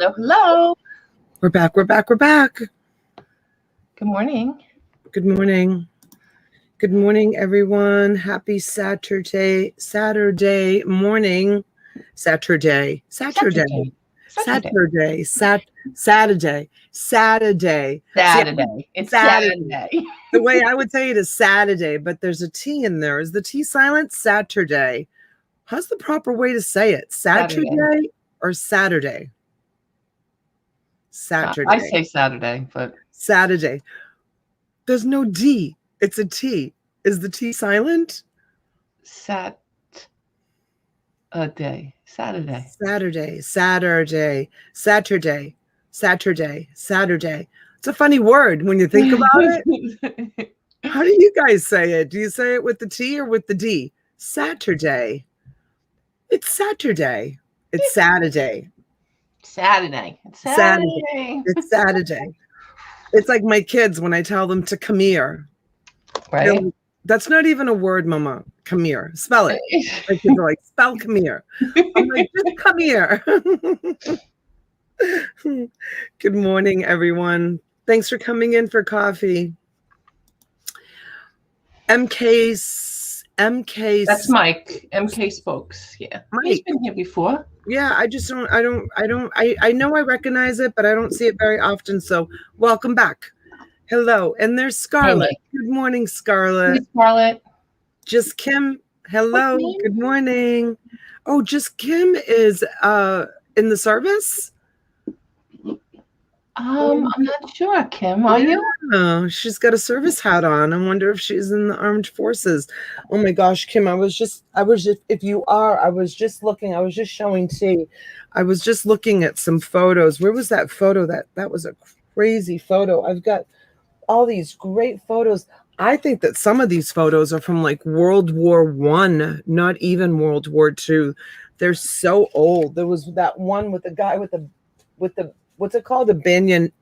Hello, hello. We're back. Good morning. Good morning. Good morning, everyone. Happy Saturday morning. Saturday. See, It's Saturday. The way I would say it is Saturday, but there's a T in there. Is the T silent? Saturday. How's the proper way to say it? Saturday or Saturday? Saturday. I say Saturday, but Saturday. There's no D. It's a T. Is the T silent? Saturday. It's a funny word when you think about it. How do you guys say it? Do you say it with the T or with the D? Saturday. It's Saturday. It's Saturday. It's Saturday. It's like my kids when I tell them to come here. Right. That's not even a word, Mama. Come here. Spell it. My kids are like, spell come here. I'm like, just come here. Good morning, everyone. Thanks for coming in for coffee. MK. That's Mike. MK Spokes. Yeah. Mike. He's been here before. Yeah, I know I recognize it, but I don't see it very often. So welcome back. Hello. And there's Scarlett. Good morning, Scarlett. Hey, Scarlett. Just Kim. Hello. Good morning. Oh, Just Kim is in the service? I'm not sure, Kim. Are you? Oh, she's got a service hat on. I wonder if she's in the armed forces. Oh my gosh, Kim, I was just showing T. I was just looking at some photos. Where was that photo? That was a crazy photo. I've got all these great photos. I think that some of these photos are from like World War I, not even World War II. They're so old. There was that one with the guy with the what's it called? A bayonet?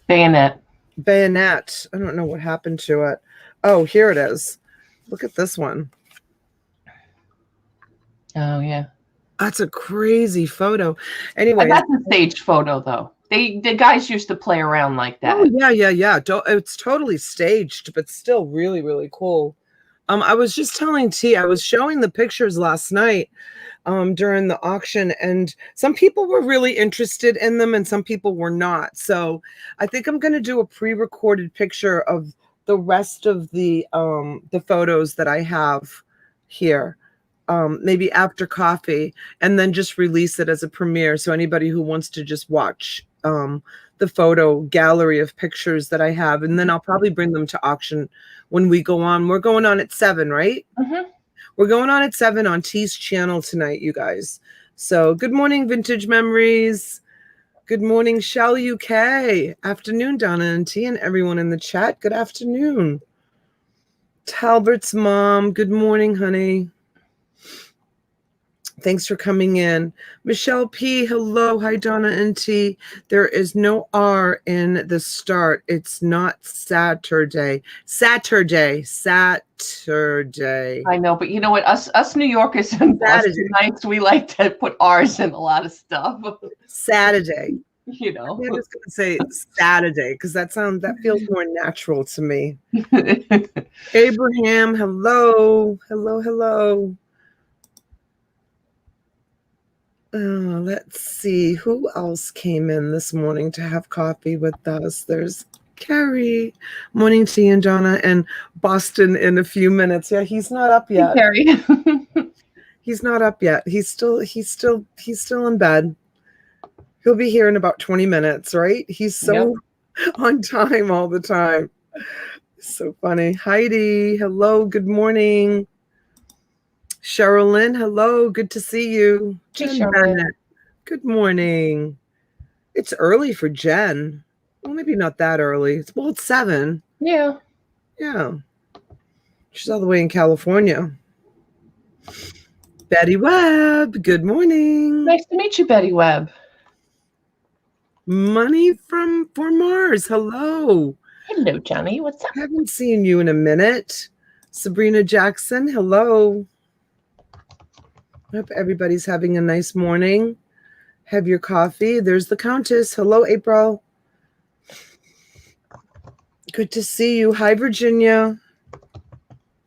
Bayonet. I don't know what happened to it. Oh, here it is. Look at this one. Oh, yeah. That's a crazy photo. Anyway. That's a staged photo, though. The guys used to play around like that. Oh, yeah. It's totally staged, but still really, really cool. I was just telling T, I was showing the pictures last night during the auction, and some people were really interested in them and some people were not. So I think I'm going to do a pre-recorded picture of the rest of the photos that I have here, maybe after coffee, and then just release it as a premiere. So anybody who wants to just watch the photo gallery of pictures that I have, and then I'll probably bring them to auction when we go on. We're going on at 7, right? Mm-hmm. We're going on at 7 on T's channel tonight, you guys. So good morning, Vintage Memories. Good morning, Shell UK. Afternoon, Donna and T, and everyone in the chat. Good afternoon. Talbert's mom. Good morning, honey. Thanks for coming in. Michelle P. Hello. Hi, Donna and T. There is no R in the start. It's not Saturday. Saturday. I know, but you know what? Us New Yorkers and Bostonites, we like to put R's in a lot of stuff. Saturday. You know. I'm just gonna say Saturday because that feels more natural to me. Abraham, hello. Let's see who else came in this morning to have coffee with us. There's Carrie. Morning to you and Donna, and Boston in a few minutes. Yeah, he's not up yet. Hey, Carrie. He's not up yet. He's still in bed. He'll be here in about 20 minutes, right? He's so on time all the time. So funny. Heidi, hello, good morning. Sherilyn, hello, good to see you. Hey, Jen, good morning. It's early for Jen. Well, maybe not that early. It's 7. Yeah. She's all the way in California. Betty Webb, good morning. Nice to meet you, Betty Webb. Money for Mars, hello. Hello, Johnny. What's up? I haven't seen you in a minute. Sabrina Jackson, hello. Hope everybody's having a nice morning. Have your coffee. There's the Countess. Hello, April. Good to see you. Hi, Virginia.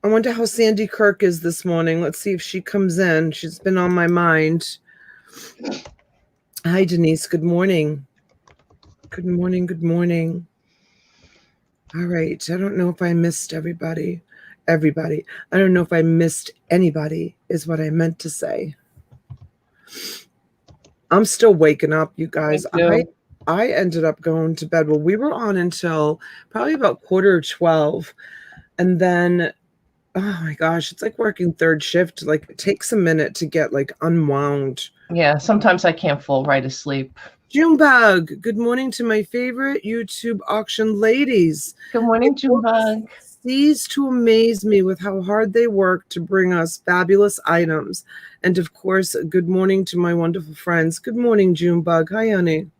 I wonder how Sandy Kirk is this morning. Let's see if she comes in. She's been on my mind. Hi, Denise. Good morning. Good morning. Good morning. All right. I don't know if I missed everybody. I don't know if I missed anybody is what I meant to say. I'm still waking up, you guys. I ended up going to bed. Well, we were on until probably about 11:45. And then, oh my gosh, it's like working third shift. Like it takes a minute to get like unwound. Yeah, sometimes I can't fall right asleep. Junebug, good morning to my favorite YouTube auction ladies. Good morning, Junebug. Cease to amaze me with how hard they work to bring us fabulous items. And of course, good morning to my wonderful friends. Good morning, Junebug. Hi, honey.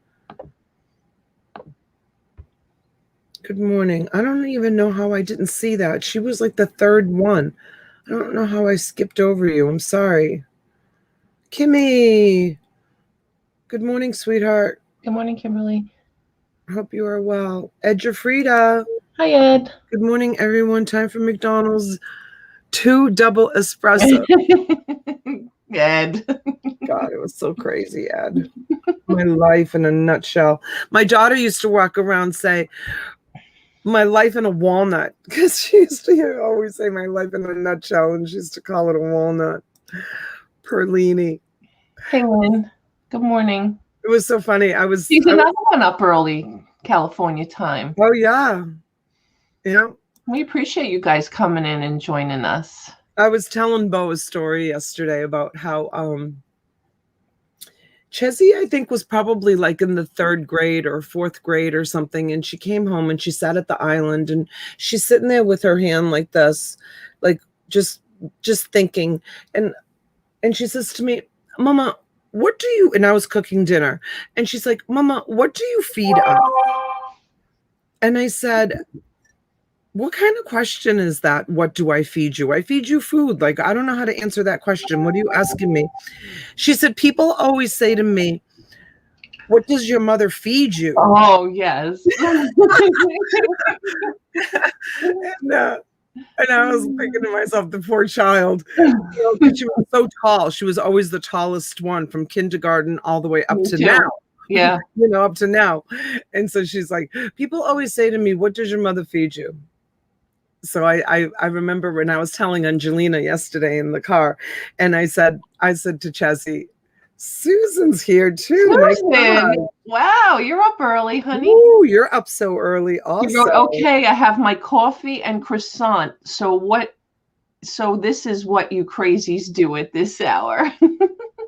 Good morning. I don't even know how I didn't see that. She was like the third one. I don't know how I skipped over you. I'm sorry. Kimmy. Good morning, sweetheart. Good morning, Kimberly. I hope you are well. Ed Jafrida. Hi, Ed. Good morning, everyone. Time for McDonald's 2 double espresso. Ed. God, it was so crazy, Ed. My life in a nutshell. My daughter used to walk around say, my life in a walnut, because she used to always say my life in a nutshell, and she used to call it a walnut. Perlini. Hey, Lynn. Good morning. It was so funny. She's another one up early, California time. Oh, yeah. Yeah. We appreciate you guys coming in and joining us. I was telling Bo a story yesterday about how Chezzy, I think, was probably like in the 3rd grade or 4th grade or something. And she came home and she sat at the island and she's sitting there with her hand like this, like just thinking. And she says to me, Mama, what do you, and I was cooking dinner. And she's like, Mama, what do you feed us? And I said, what kind of question is that? What do I feed you? I feed you food. Like, I don't know how to answer that question. What are you asking me? She said, people always say to me, what does your mother feed you? Oh, yes. And I was thinking to myself, the poor child, she was so tall. She was always the tallest one from kindergarten all the way up to now. Yeah. Up to now. And so she's like, people always say to me, what does your mother feed you? So I remember when I was telling Angelina yesterday in the car, and I said to Chessie, Susan's here too. Susan, wow, you're up early, honey. Ooh, you're up so early also. You wrote, okay, I have my coffee and croissant. So this is what you crazies do at this hour.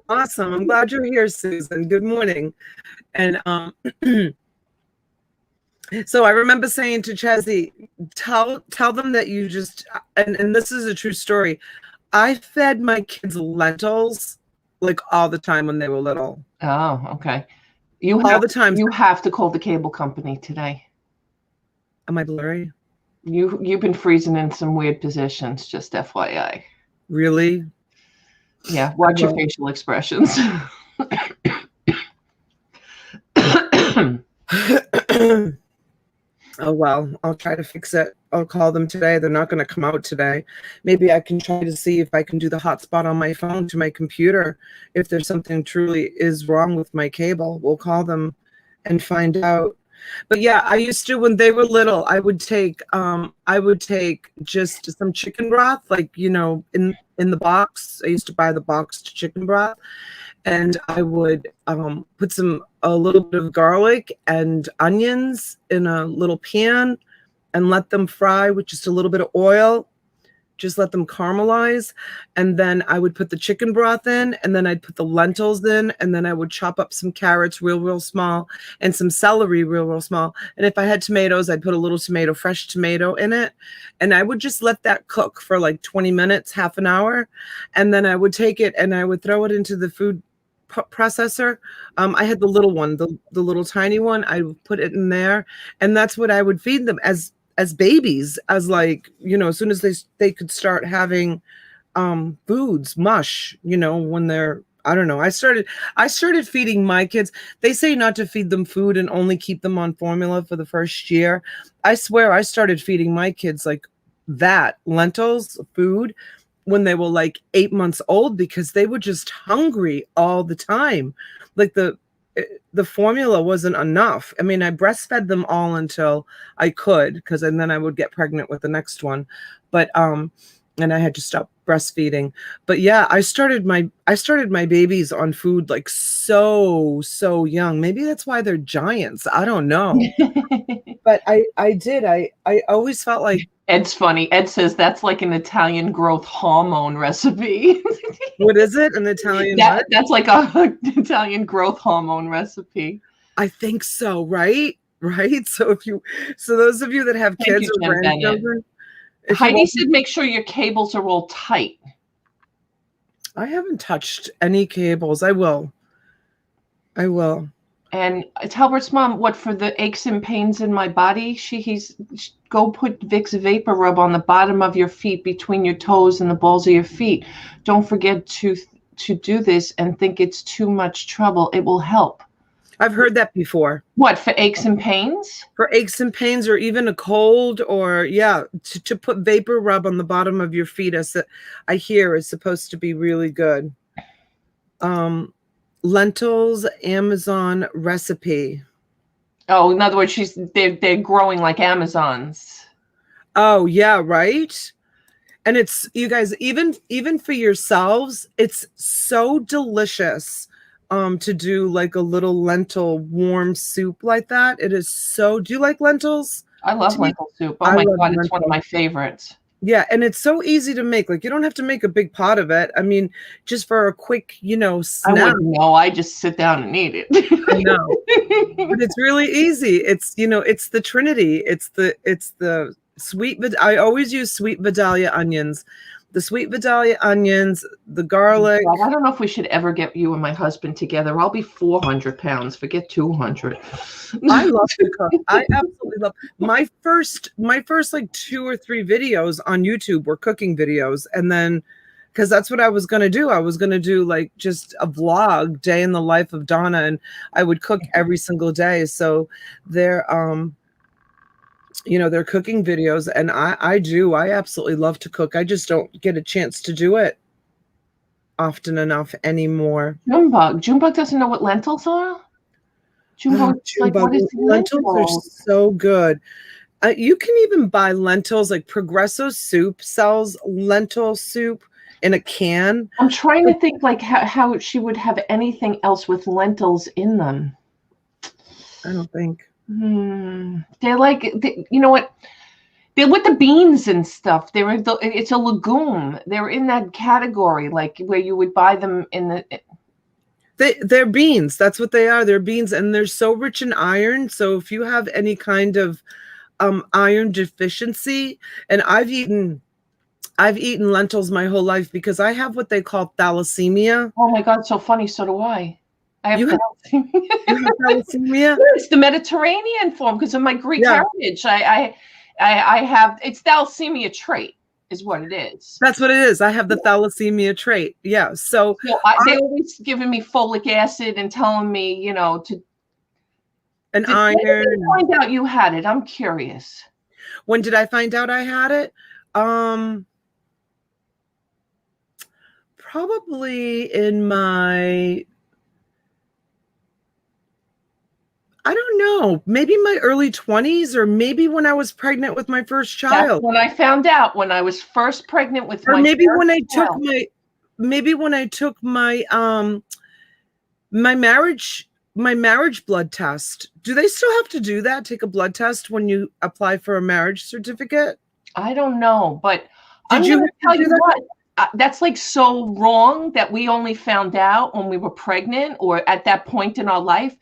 Awesome. I'm glad you're here, Susan. Good morning. And so I remember saying to Chezzy, tell them that you just, and this is a true story. I fed my kids lentils like all the time when they were little. Oh, okay. All the time. You have to call the cable company today. Am I blurry? You've been freezing in some weird positions, just FYI. Really? Yeah, watch your facial expressions. Oh, well, I'll try to fix it. I'll call them today. They're not going to come out today. Maybe I can try to see if I can do the hotspot on my phone to my computer. If there's something truly is wrong with my cable, we'll call them and find out. But yeah, I used to, when they were little, I would take just some chicken broth, like, in the box. I used to buy the boxed chicken broth. And I would put a little bit of garlic and onions in a little pan and let them fry with just a little bit of oil. Just let them caramelize. And then I would put the chicken broth in, and then I'd put the lentils in, and then I would chop up some carrots real small and some celery real small. And if I had tomatoes, I'd put a little fresh tomato in it. And I would just let that cook for like 20 minutes, half an hour. And then I would take it and I would throw it into the food processor. I had the little one, the little tiny one. I would put it in there, and that's what I would feed them as babies, as like, as soon as they could start having foods, mush, when they're I don't know. I started feeding my kids. They say not to feed them food and only keep them on formula for the first year. I swear I started feeding my kids like that, lentils, food, when they were like 8 months old because they were just hungry all the time. Like the formula wasn't enough. I mean, I breastfed them all until I could, because and then I would get pregnant with the next one. But and I had to stop breastfeeding. But yeah, I started my babies on food like so young. Maybe that's why they're giants. I don't know. But I did. I always felt like Ed's funny. Ed says that's like an Italian growth hormone recipe. what is it? An Italian what? That's like a Italian growth hormone recipe. I think so, right? Right. So those of you that have kids or grandchildren, Heidi said make sure your cables are all tight. I haven't touched any cables. I will. And Talbert's mom, what for the aches and pains in my body? Go put Vicks Vapor Rub on the bottom of your feet, between your toes and the balls of your feet. Don't forget to do this and think it's too much trouble. It will help. I've heard that before. What, for aches and pains? For aches and pains, or even a cold, or to put vapor rub on the bottom of your feet. I hear is supposed to be really good. Lentils, Amazon recipe. Oh, in other words, they're growing like Amazons. Oh yeah, right. And it's, you guys, even for yourselves, it's so delicious to do like a little lentil warm soup like that. It is so. Do you like lentils? I love lentil soup. Oh my God, it's one of my favorites. Yeah, and it's so easy to make. Like, you don't have to make a big pot of it. I mean, just for a quick, snack. I wouldn't know. I just sit down and eat it. I know. But it's really easy. It's, it's the Trinity. It's the sweet, I always use sweet Vidalia onions. The sweet Vidalia onions, the garlic. God, I don't know if we should ever get you and my husband together. I'll be 400 pounds. Forget 200. I love to cook. I absolutely love my first like 2 or 3 videos on YouTube were cooking videos. And then, because that's what I was going to do. I was going to do like just a vlog, day in the life of Donna. And I would cook every single day. So they're cooking videos, and I absolutely love to cook. I just don't get a chance to do it often enough anymore. Junebug doesn't know what lentils are. Junebug, like, what is lentils are so good. You can even buy lentils, like Progresso Soup sells lentil soup in a can. I'm trying to think like how she would have anything else with lentils in them. I don't think. They're like, you know what? They're with the beans and stuff. It's a legume. They're in that category, like where you would buy them in the. They're beans. That's what they are. They're beans, and they're so rich in iron. So if you have any kind of iron deficiency, and I've eaten lentils my whole life because I have what they call thalassemia. Oh my God, so funny. So do I. I have thalassemia. You have thalassemia? It's the Mediterranean form because of my Greek heritage. I have, it's thalassemia trait is what it is. That's what it is. I have the thalassemia trait. Yeah. So they always giving me folic acid and telling me, to. An iron. When did you find out you had it? I'm curious. When did I find out I had it? Probably in my, I don't know, maybe my early 20s, or maybe when I was pregnant with my first child. That's when I found out, when I was first pregnant with my maybe first when I child. took my my marriage blood test. Do they still have to do that? Take a blood test when you apply for a marriage certificate? I don't know, but I'm going to tell you what. That's like so wrong that we only found out when we were pregnant or at that point in our life.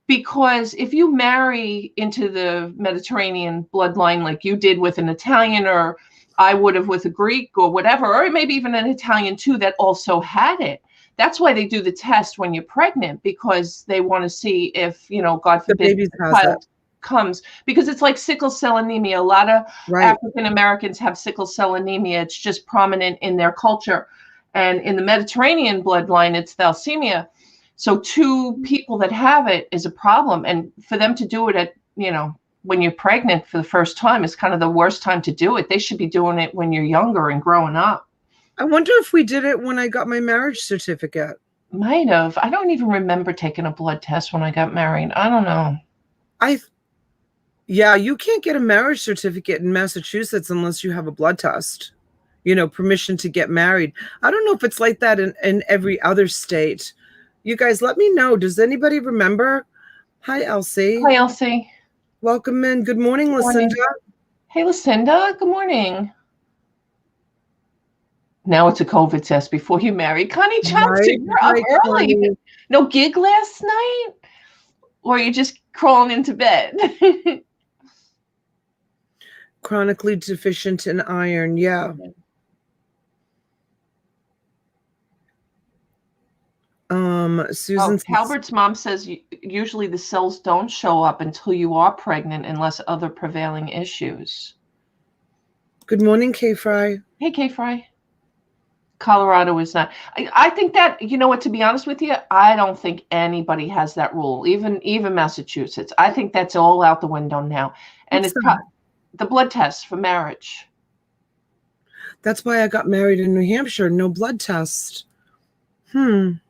Because if you marry into the Mediterranean bloodline like you did with an Italian, or I would have with a Greek or whatever, or maybe even an Italian too that also had it. That's why they do the test when you're pregnant, because they want to see if, God forbid, the child comes. Because it's like sickle cell anemia. A lot of African Americans have sickle cell anemia. It's just prominent in their culture. And in the Mediterranean bloodline, it's thalassemia. So 2 people that have it is a problem. And for them to do it at, when you're pregnant for the first time is kind of the worst time to do it. They should be doing it when you're younger and growing up. I wonder if we did it when I got my marriage certificate. Might have. I don't even remember taking a blood test when I got married. I don't know. Yeah, you can't get a marriage certificate in Massachusetts unless you have a blood test, permission to get married. I don't know if it's like that in every other state. You guys, let me know. Does anybody remember? Hi, Elsie. Hi, Elsie. Welcome in. Good morning, Lucinda. Hey, Lucinda. Good morning. Now it's a COVID test before you marry. Connie Johnson, you're up early. Connie. No gig last night? Or you're just crawling into bed? Chronically deficient in iron, yeah. Susan. Halbert's mom says usually the cells don't show up until you are pregnant unless other prevailing issues. Good morning, K Fry. Hey, K Fry. Colorado is not. I think that, to be honest with you, I don't think anybody has that rule, even Massachusetts. I think that's all out the window now. And it's the blood test for marriage. That's why I got married in New Hampshire. No blood test. I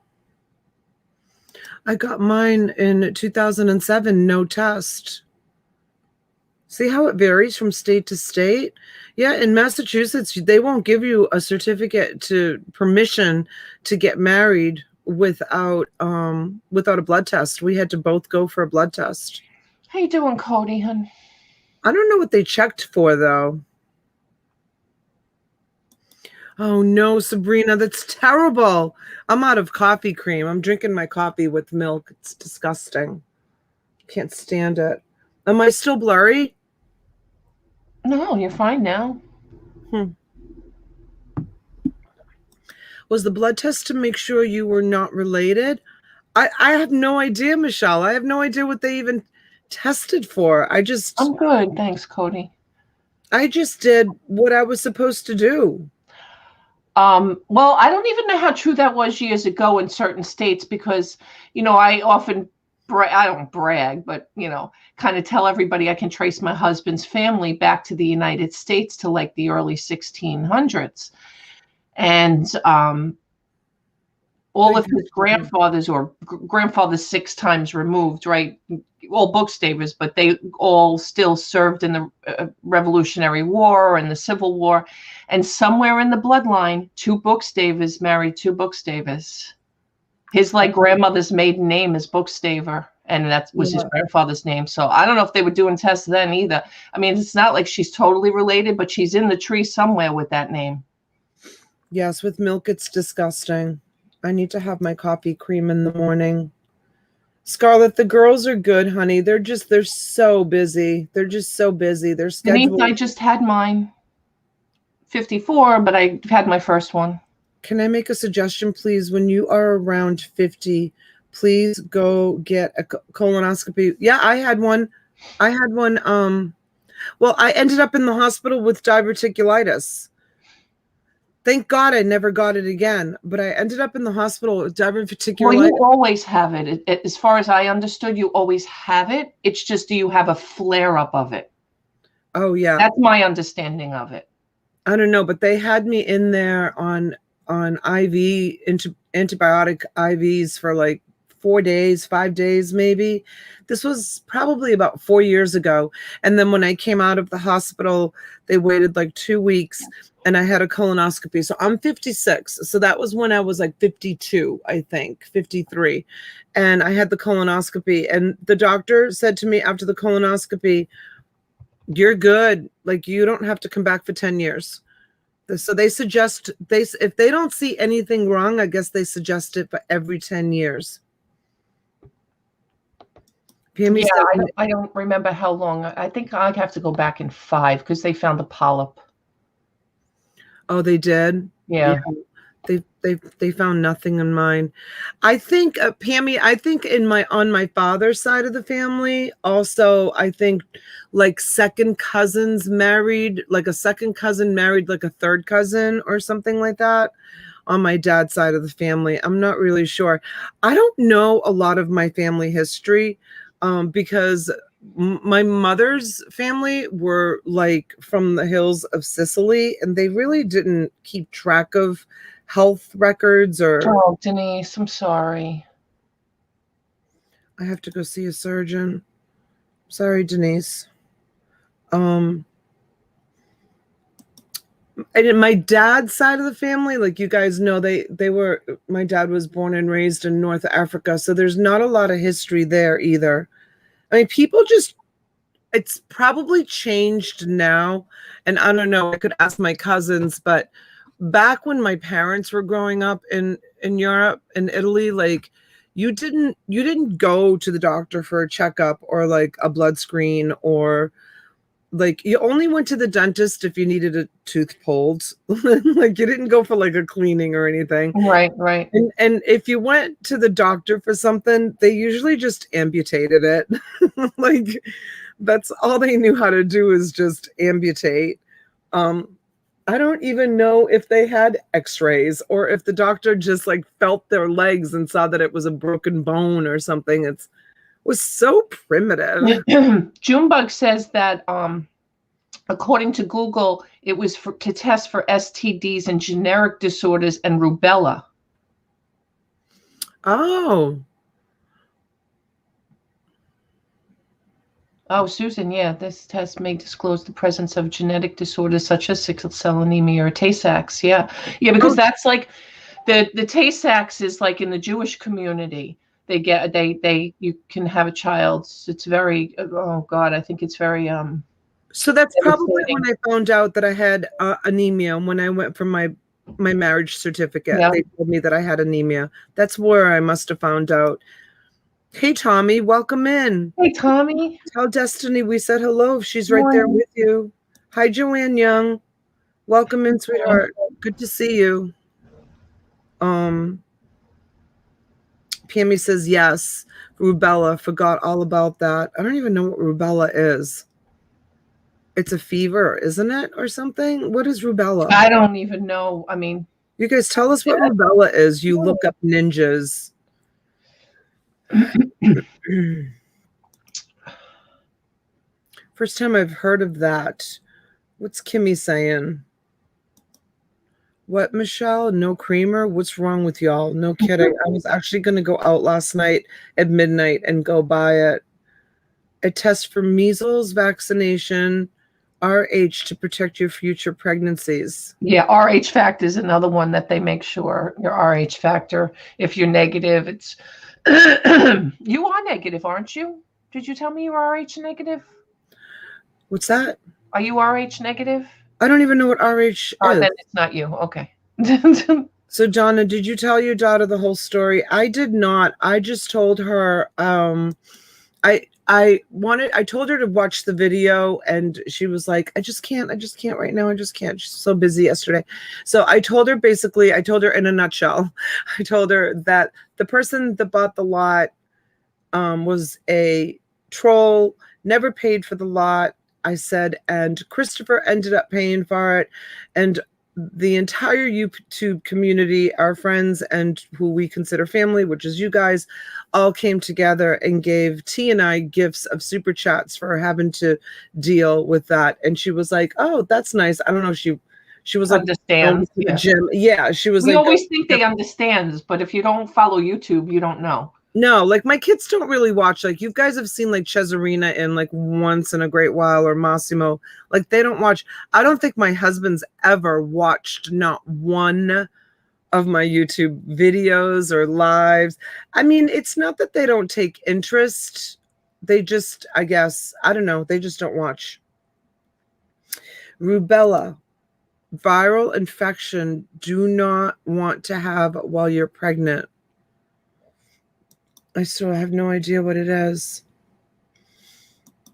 got mine in 2007. No test. See how it varies from state to state? Yeah, in Massachusetts, they won't give you a certificate to permission to get married without a blood test. We had to both go for a blood test. How you doing, Cody, hun? I don't know what they checked for, though. Oh, no, Sabrina, that's terrible. I'm out of coffee cream. I'm drinking my coffee with milk. It's disgusting. Can't stand it. Am I still blurry? No, you're fine now. Was the blood test to make sure you were not related? I have no idea, Michelle. I have no idea what they even tested for. I'm good. Thanks, Cody. I just did what I was supposed to do. Well, I don't even know how true that was years ago in certain states because, I often I don't brag, but, kind of tell everybody I can trace my husband's family back to the United States to like the early 1600s. And all of his grandfathers or grandfathers 6 times removed, right? All bookstavers, but they all still served in the Revolutionary War and the Civil War. And somewhere in the bloodline, 2 bookstavers married 2 bookstavers. His grandmother's maiden name is Bookstaver, and that was his grandfather's name. So I don't know if they were doing tests then either. I mean, it's not like she's totally related, but she's in the tree somewhere with that name. Yes, with milk, it's disgusting. I need to have my coffee cream in the morning. Scarlett, the girls are good, honey. They're so busy. They're just so busy. They're scheduled. I just had mine. 54, but I had my first one. Can I make a suggestion, please? When you are around 50, please go get a colonoscopy. Yeah, I had one. Well, I ended up in the hospital with diverticulitis. Thank God I never got it again, but I ended up in the hospital with diverticulitis. Well, you always have it. As far as I understood, you always have it. It's just, do you have a flare-up of it? Oh, yeah. That's my understanding of it. I don't know, but they had me in there on IV, antibiotic IVs for like 4 days, 5 days, maybe. This was probably about 4 years ago. And then when I came out of the hospital, they waited like 2 weeks and I had a colonoscopy. So I'm 56. So that was when I was like 52, I think, 53. And I had the colonoscopy and the doctor said to me after the colonoscopy, "You're good. Like, you don't have to come back for 10 years. So they suggest, if they don't see anything wrong, I guess they suggest it for every 10 years. Yeah, I don't remember how long. I think I'd have to go back in 5 because they found a polyp. Oh, they did? Yeah. They found nothing in mine. I think, Pammy, I think on my father's side of the family, also, I think like second cousins married, like a second cousin married like a third cousin or something like that. on my dad's side of the family. I'm not really sure. I don't know a lot of my family history because my mother's family were like from the hills of Sicily, and they really didn't keep track of health records or. Oh, Denise, I'm sorry. I have to go see a surgeon. Sorry, Denise. And my dad's side of the family, like you guys know, my dad was born and raised in North Africa, so there's not a lot of history there either. I mean, people just, it's probably changed now, and I don't know, I could ask my cousins, but back when my parents were growing up in Europe and Italy, like you didn't go to the doctor for a checkup or like a blood screen, or like you only went to the dentist if you needed a tooth pulled. Like you didn't go for like a cleaning or anything. Right. And if you went to the doctor for something, they usually just amputated it. Like that's all they knew how to do, is just amputate. I don't even know if they had x-rays or if the doctor just like felt their legs and saw that it was a broken bone or something. It was so primitive. Junebug says that according to Google, it was to test for STDs and generic disorders and rubella. Oh, Susan, yeah, this test may disclose the presence of genetic disorders such as sickle cell anemia or Tay-Sachs. Yeah, because that's like the Tay-Sachs is like in the Jewish community. You can have a child. It's very, oh God, I think it's very So that's probably when I found out that I had anemia. When I went for my marriage certificate, They told me that I had anemia. That's where I must have found out. Hey, Tommy, welcome in. Hey, Tommy. Tell Destiny we said hello. She's right there with you. Hi, Joanne Young. Welcome in, sweetheart. Good to see you. Pammy says yes. Rubella. Forgot all about that. I don't even know what rubella is. It's a fever, isn't it? Or something? What is rubella? I don't even know. I mean, you guys tell us what rubella is. You look up ninjas. First time I've heard of that. What's Kimmy saying? What, Michelle? No creamer? What's wrong with y'all? No kidding. I was actually going to go out last night at midnight and go buy it. A test for measles vaccination, RH, to protect your future pregnancies. Yeah, RH factor is another one that they make sure your RH factor. If you're negative, it's you are negative, aren't you? Did you tell me you were RH negative? What's that? Are you RH negative? I don't even know what RH is. Then it's not you. Okay. So Donna, did you tell your daughter the whole story? I did not. I just told her I told her to watch the video, and she was like, I just can't right now. I just can't. She's so busy yesterday. So I told her in a nutshell, I told her that the person that bought the lot was a troll, never paid for the lot. I said, and Christopher ended up paying for it. And the entire YouTube community, our friends and who we consider family, which is you guys, all came together and gave T and I gifts of super chats for having to deal with that. And she was like, oh, that's nice. I don't know. She was like, understands. Yeah. Gym. Yeah. She was we like, always think they understand, but if you don't follow YouTube, you don't know. No, like my kids don't really watch. Like you guys have seen like Cesarina in like once in a great while, or Massimo. Like they don't watch. I don't think my husband's ever watched not one of my YouTube videos or lives. I mean, it's not that they don't take interest. They just, I guess, I don't know. They just don't watch. Rubella, viral infection, do not want to have while you're pregnant. I still have no idea what it is.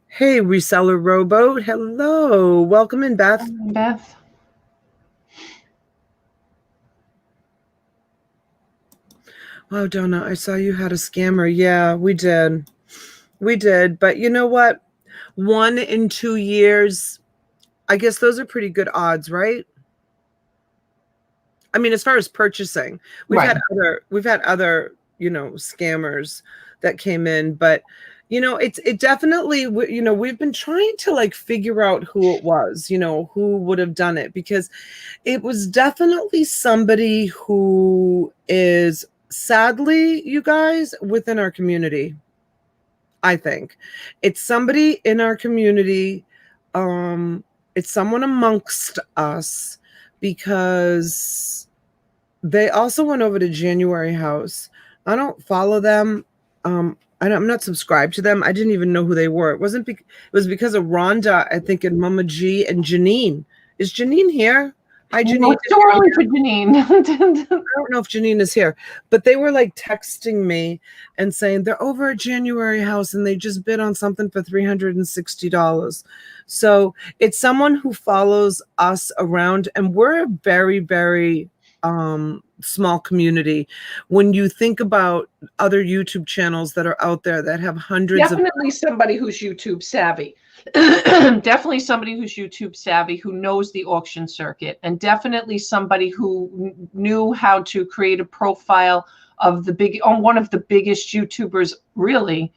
Hey, reseller rowboat. Hello. Welcome in, Beth. Beth. Oh, Donna, I saw you had a scammer. Yeah, we did. We did. But you know what? 1 in 2 years, I guess those are pretty good odds, right? I mean, as far as purchasing, we've had other, you know, scammers that came in, but you know, it definitely, you know, we've been trying to like figure out who it was, you know, who would have done it, because it was definitely somebody who is, sadly, you guys, within our community. I think it's somebody in our community. It's someone amongst us, because they also went over to January House. I don't follow them. I'm not subscribed to them. I didn't even know who they were. It wasn't. It was because of Rhonda, I think, and Mama G and Janine. Is Janine here? Hi, Janine. No, it's too early for Janine. I don't know if Janine is here, but they were like texting me and saying they're over at January House and they just bid on something for $360. So it's someone who follows us around, and we're a very, very small community. When you think about other YouTube channels that are out there that have hundreds Definitely somebody who's YouTube savvy. Definitely somebody who's YouTube savvy, who knows the auction circuit, and definitely somebody who knew how to create a profile of one of the biggest YouTubers, really,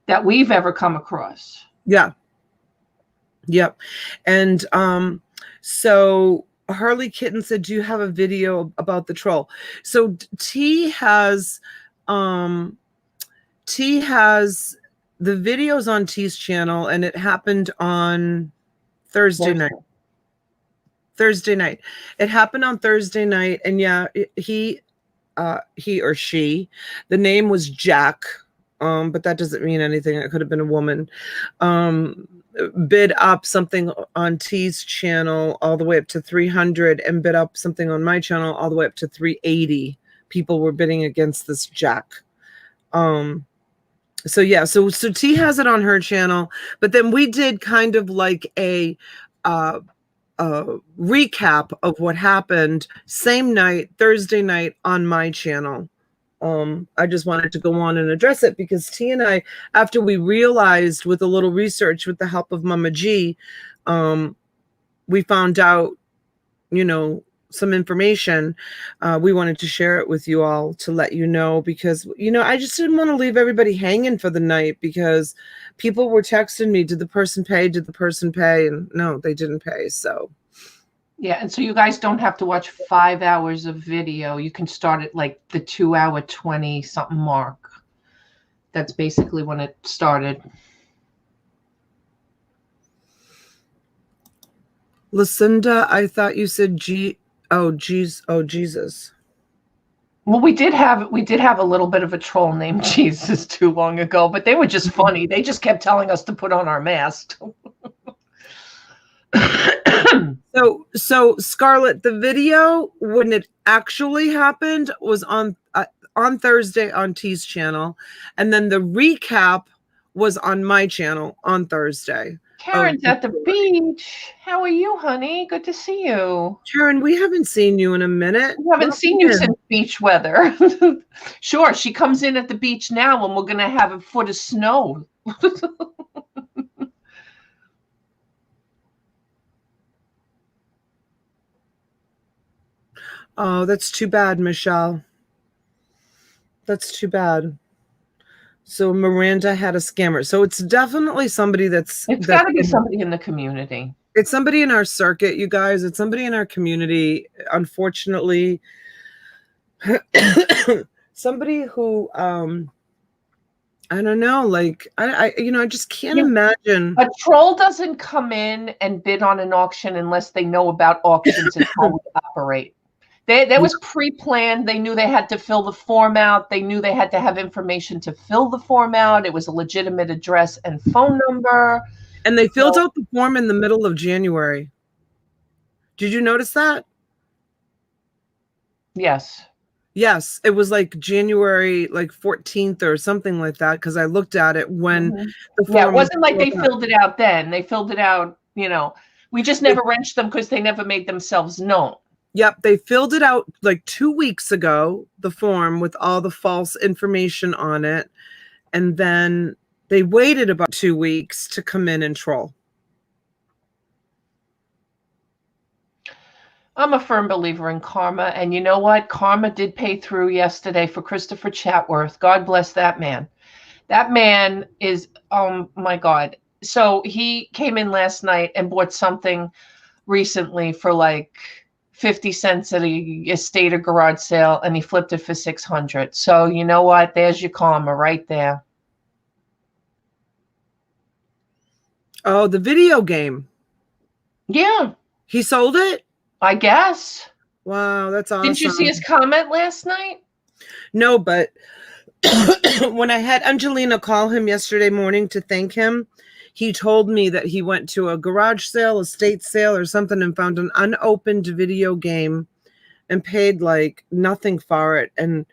that we've ever come across. Yeah. Yep. And so Harley Kitten said, do you have a video about the troll? So T has the videos on T's channel, and it happened on Thursday night. It happened on Thursday night, and yeah, he or she, the name was Jack, but that doesn't mean anything. It could have been a woman. Bid up something on T's channel all the way up to 300, and bid up something on my channel all the way up to 380. People were bidding against this Jack. So yeah, so T has it on her channel, but then we did kind of like a recap of what happened same night, Thursday night, on my channel. I just wanted to go on and address it because T and I, after we realized with a little research with the help of Mama G, we found out, you know, some information. We wanted to share it with you all to let you know, because, you know, I just didn't want to leave everybody hanging for the night, because people were texting me, did the person pay? Did the person pay? And no, they didn't pay. So yeah, and so you guys don't have to watch 5 hours of video. You can start at like the 2-hour 20 something mark. That's basically when it started. Lucinda, I thought you said Jesus. Well, we did have a little bit of a troll named Jesus too long ago, but they were just funny. They just kept telling us to put on our mask. So Scarlett, the video when it actually happened was on Thursday on T's channel, and then the recap was on my channel on Thursday. Karen's at the beach. How are you, honey? Good to see you. Karen, we haven't seen you in a minute. We haven't seen you since beach weather. Sure, she comes in at the beach now, and we're going to have a foot of snow. Oh, that's too bad, Michelle. That's too bad. So Miranda had a scammer. So it's definitely somebody It's got to be somebody in the community. It's somebody in our circuit, you guys. It's somebody in our community. Unfortunately, somebody who I don't know, like I just can't imagine. A troll doesn't come in and bid on an auction unless they know about auctions and how we operate. That was pre-planned. They knew they had to fill the form out. They knew they had to have information to fill the form out. It was a legitimate address and phone number. And they filled out the form in the middle of January. Did you notice that? Yes. Yes, it was like January 14th or something like that, because I looked at it when the form. Yeah, it wasn't like they filled it out then. They filled it out, we just never wrenched them because they never made themselves known. Yep, they filled it out like 2 weeks ago, the form with all the false information on it. And then they waited about 2 weeks to come in and troll. I'm a firm believer in karma. And you know what? Karma did pay through yesterday for Christopher Chatworth. God bless that man. That man is, oh my God. So he came in last night and bought something recently for like 50 cents at a estate or garage sale, and he flipped it for 600. So you know what? There's your karma right there. Oh, the video game. Yeah. He sold it? I guess. Wow, that's awesome. Didn't you see his comment last night? No, but when I had Angelina call him yesterday morning to thank him, he told me that he went to a garage sale, estate sale or something and found an unopened video game and paid like nothing for it. And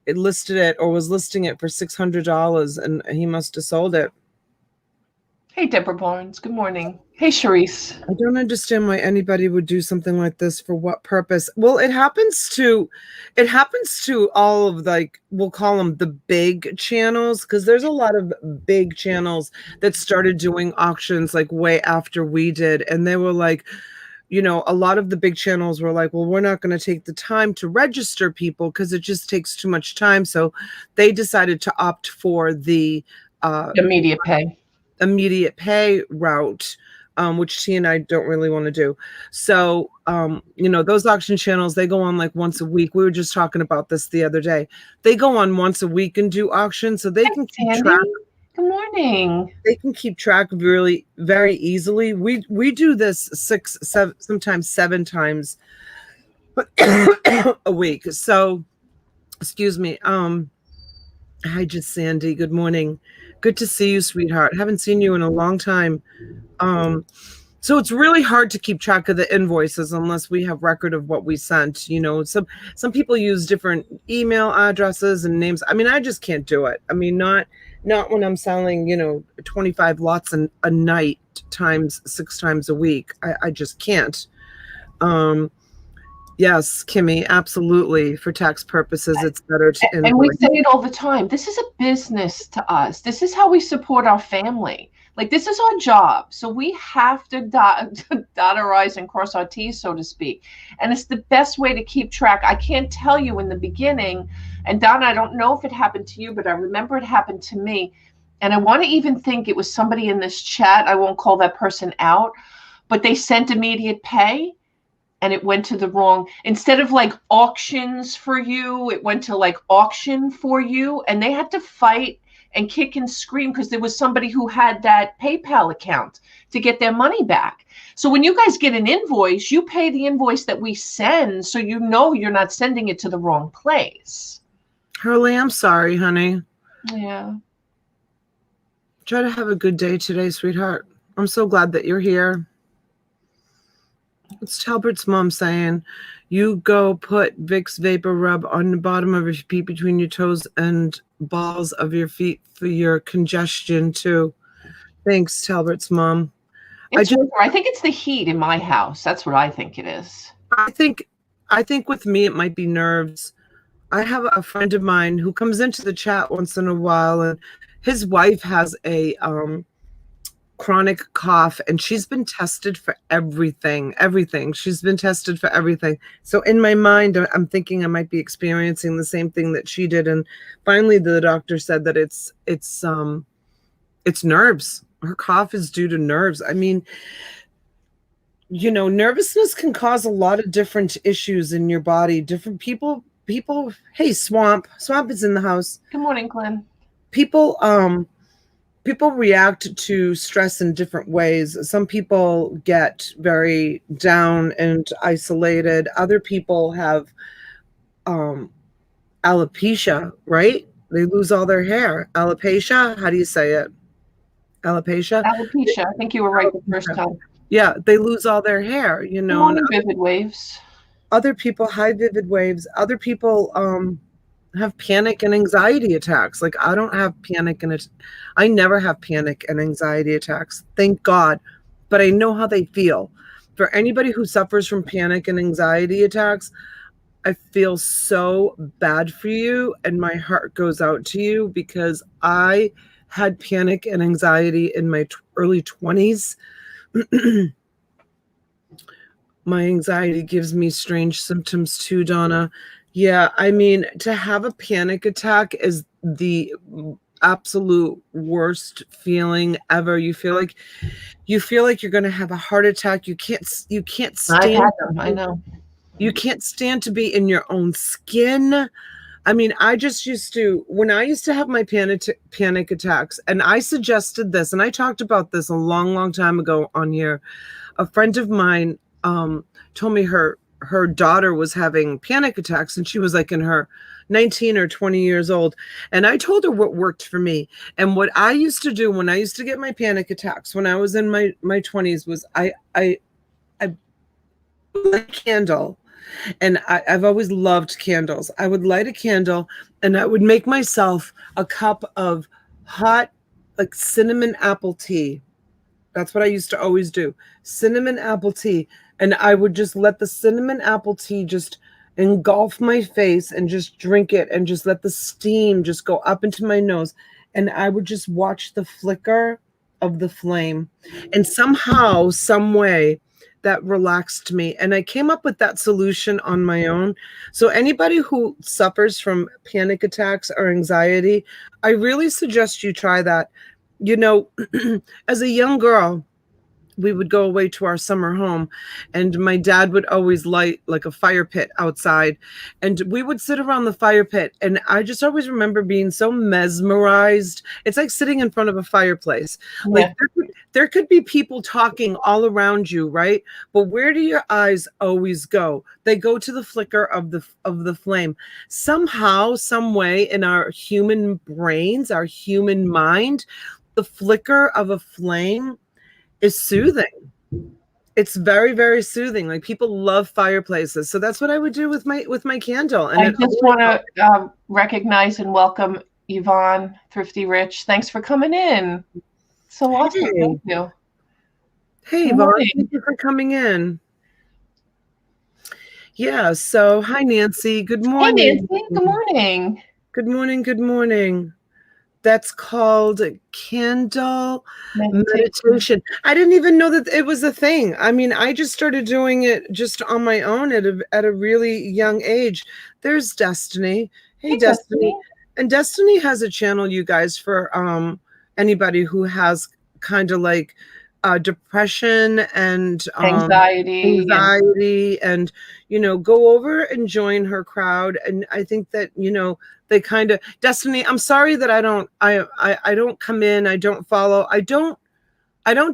it listed it or was listing it for $600 and he must have sold it. Hey, Deborah Barnes. Good morning. Hey, Charisse. I don't understand why anybody would do something like this. For what purpose? Well, it happens to all of, like, we'll call them the big channels, because there's a lot of big channels that started doing auctions like way after we did. And they were like, you know, a lot of the big channels were like, well, we're not going to take the time to register people because it just takes too much time. So they decided to opt for the immediate pay route, which T and I don't really want to do. So, you know, those auction channels, they go on like once a week. We were just talking about this the other day. They go on once a week and do auctions, so they can keep track. Good morning. They can keep track really very easily. We do this 6, 7, sometimes 7 times a week. So, excuse me. Hi, just Sandy. Good morning. Good to see you, sweetheart. Haven't seen you in a long time. So it's really hard to keep track of the invoices unless we have record of what we sent. You know, some people use different email addresses and names. I mean, I just can't do it. I mean, not when I'm selling, you know, 25 lots a night times 6 times a week. I just can't. Yes, Kimmy, absolutely. For tax purposes, it's better to invoice. And we say it all the time. This is a business to us. This is how we support our family. Like, this is our job. So we have to dot our I's and cross our T's, so to speak. And it's the best way to keep track. I can't tell you in the beginning, and Donna, I don't know if it happened to you, but I remember it happened to me. And I want to even think it was somebody in this chat. I won't call that person out, but they sent immediate pay. And it went to the wrong, instead of like Auctions4U, it went to like Auction4U, and they had to fight and kick and scream because there was somebody who had that PayPal account to get their money back. So when you guys get an invoice, you pay the invoice that we send, so you know you're not sending it to the wrong place. Hurley, I'm sorry, honey. Yeah. Try to have a good day today, sweetheart. I'm so glad that you're here. It's Talbert's mom saying, you go put Vicks Vapor Rub on the bottom of your feet between your toes and balls of your feet for your congestion too. Thanks, Talbert's mom. I think it's the heat in my house. That's what I think it is. I think with me, it might be nerves. I have a friend of mine who comes into the chat once in a while, and his wife has a chronic cough, and she's been tested for everything. She's been tested for everything. So in my mind, I'm thinking I might be experiencing the same thing that she did. And finally, the doctor said that it's nerves. Her cough is due to nerves. I mean, you know, nervousness can cause a lot of different issues in your body. Different people. Hey, Swamp is in the house. Good morning, Glenn. People react to stress in different ways. Some people get very down and isolated. Other people have alopecia, right? They lose all their hair. Alopecia, how do you say it? Alopecia? Alopecia, I think you were right the first time. Yeah, they lose all their hair, you know. Vivid waves. Other people, high vivid waves. Other people have panic and anxiety attacks. Like, I don't have panic I never have panic and anxiety attacks, thank God, but I know how they feel. For anybody who suffers from panic and anxiety attacks, I feel so bad for you, and my heart goes out to you, because I had panic and anxiety in my early 20s. My anxiety gives me strange symptoms too, Donna. Yeah, I mean, to have a panic attack is the absolute worst feeling ever. You feel like you're going to have a heart attack. You can't I've stand had them. I know. you can't stand to be in your own skin. I mean, I just used to, when I used to have my panic attacks, and I suggested this, and I talked about this a long, long time ago on here. A friend of mine told me her daughter was having panic attacks, and she was like in her 19 or 20 years old. And I told her what worked for me. And what I used to do when I used to get my panic attacks when I was in my 20s was I lit a candle. And I've always loved candles. I would light a candle and I would make myself a cup of hot, like cinnamon apple tea. That's what I used to always do. Cinnamon apple tea. And I would just let the cinnamon apple tea just engulf my face and just drink it and just let the steam just go up into my nose. And I would just watch the flicker of the flame. And somehow, some way, that relaxed me. And I came up with that solution on my own. So anybody who suffers from panic attacks or anxiety, I really suggest you try that. You know, as a young girl, we would go away to our summer home and my dad would always light like a fire pit outside and we would sit around the fire pit. And I just always remember being so mesmerized. It's like sitting in front of a fireplace. Yeah. Like there could be people talking all around you, right? But where do your eyes always go? They go to the flicker of the flame. Somehow, some way in our human brains, our human mind, the flicker of a flame is soothing. It's very, very soothing. Like people love fireplaces. So that's what I would do with my candle. And I just want to recognize and welcome Yvonne, Thrifty Rich. Thanks for coming in. So awesome. Hey. Thank you. Hey, Yvonne, thank you for coming in. Yeah, so hi, Nancy. Good morning. Hey, Nancy. Good morning. Good morning. Good morning. That's called candle meditation. I didn't even know that it was a thing. I mean, I just started doing it just on my own at a really young age. There's Destiny. Hey, Destiny. And Destiny has a channel, you guys, for anybody who has kind of like depression and anxiety and, you know, go over and join her crowd. And I think that, you know, they kind of, Destiny, I'm sorry that I don't come in, I don't follow. I don't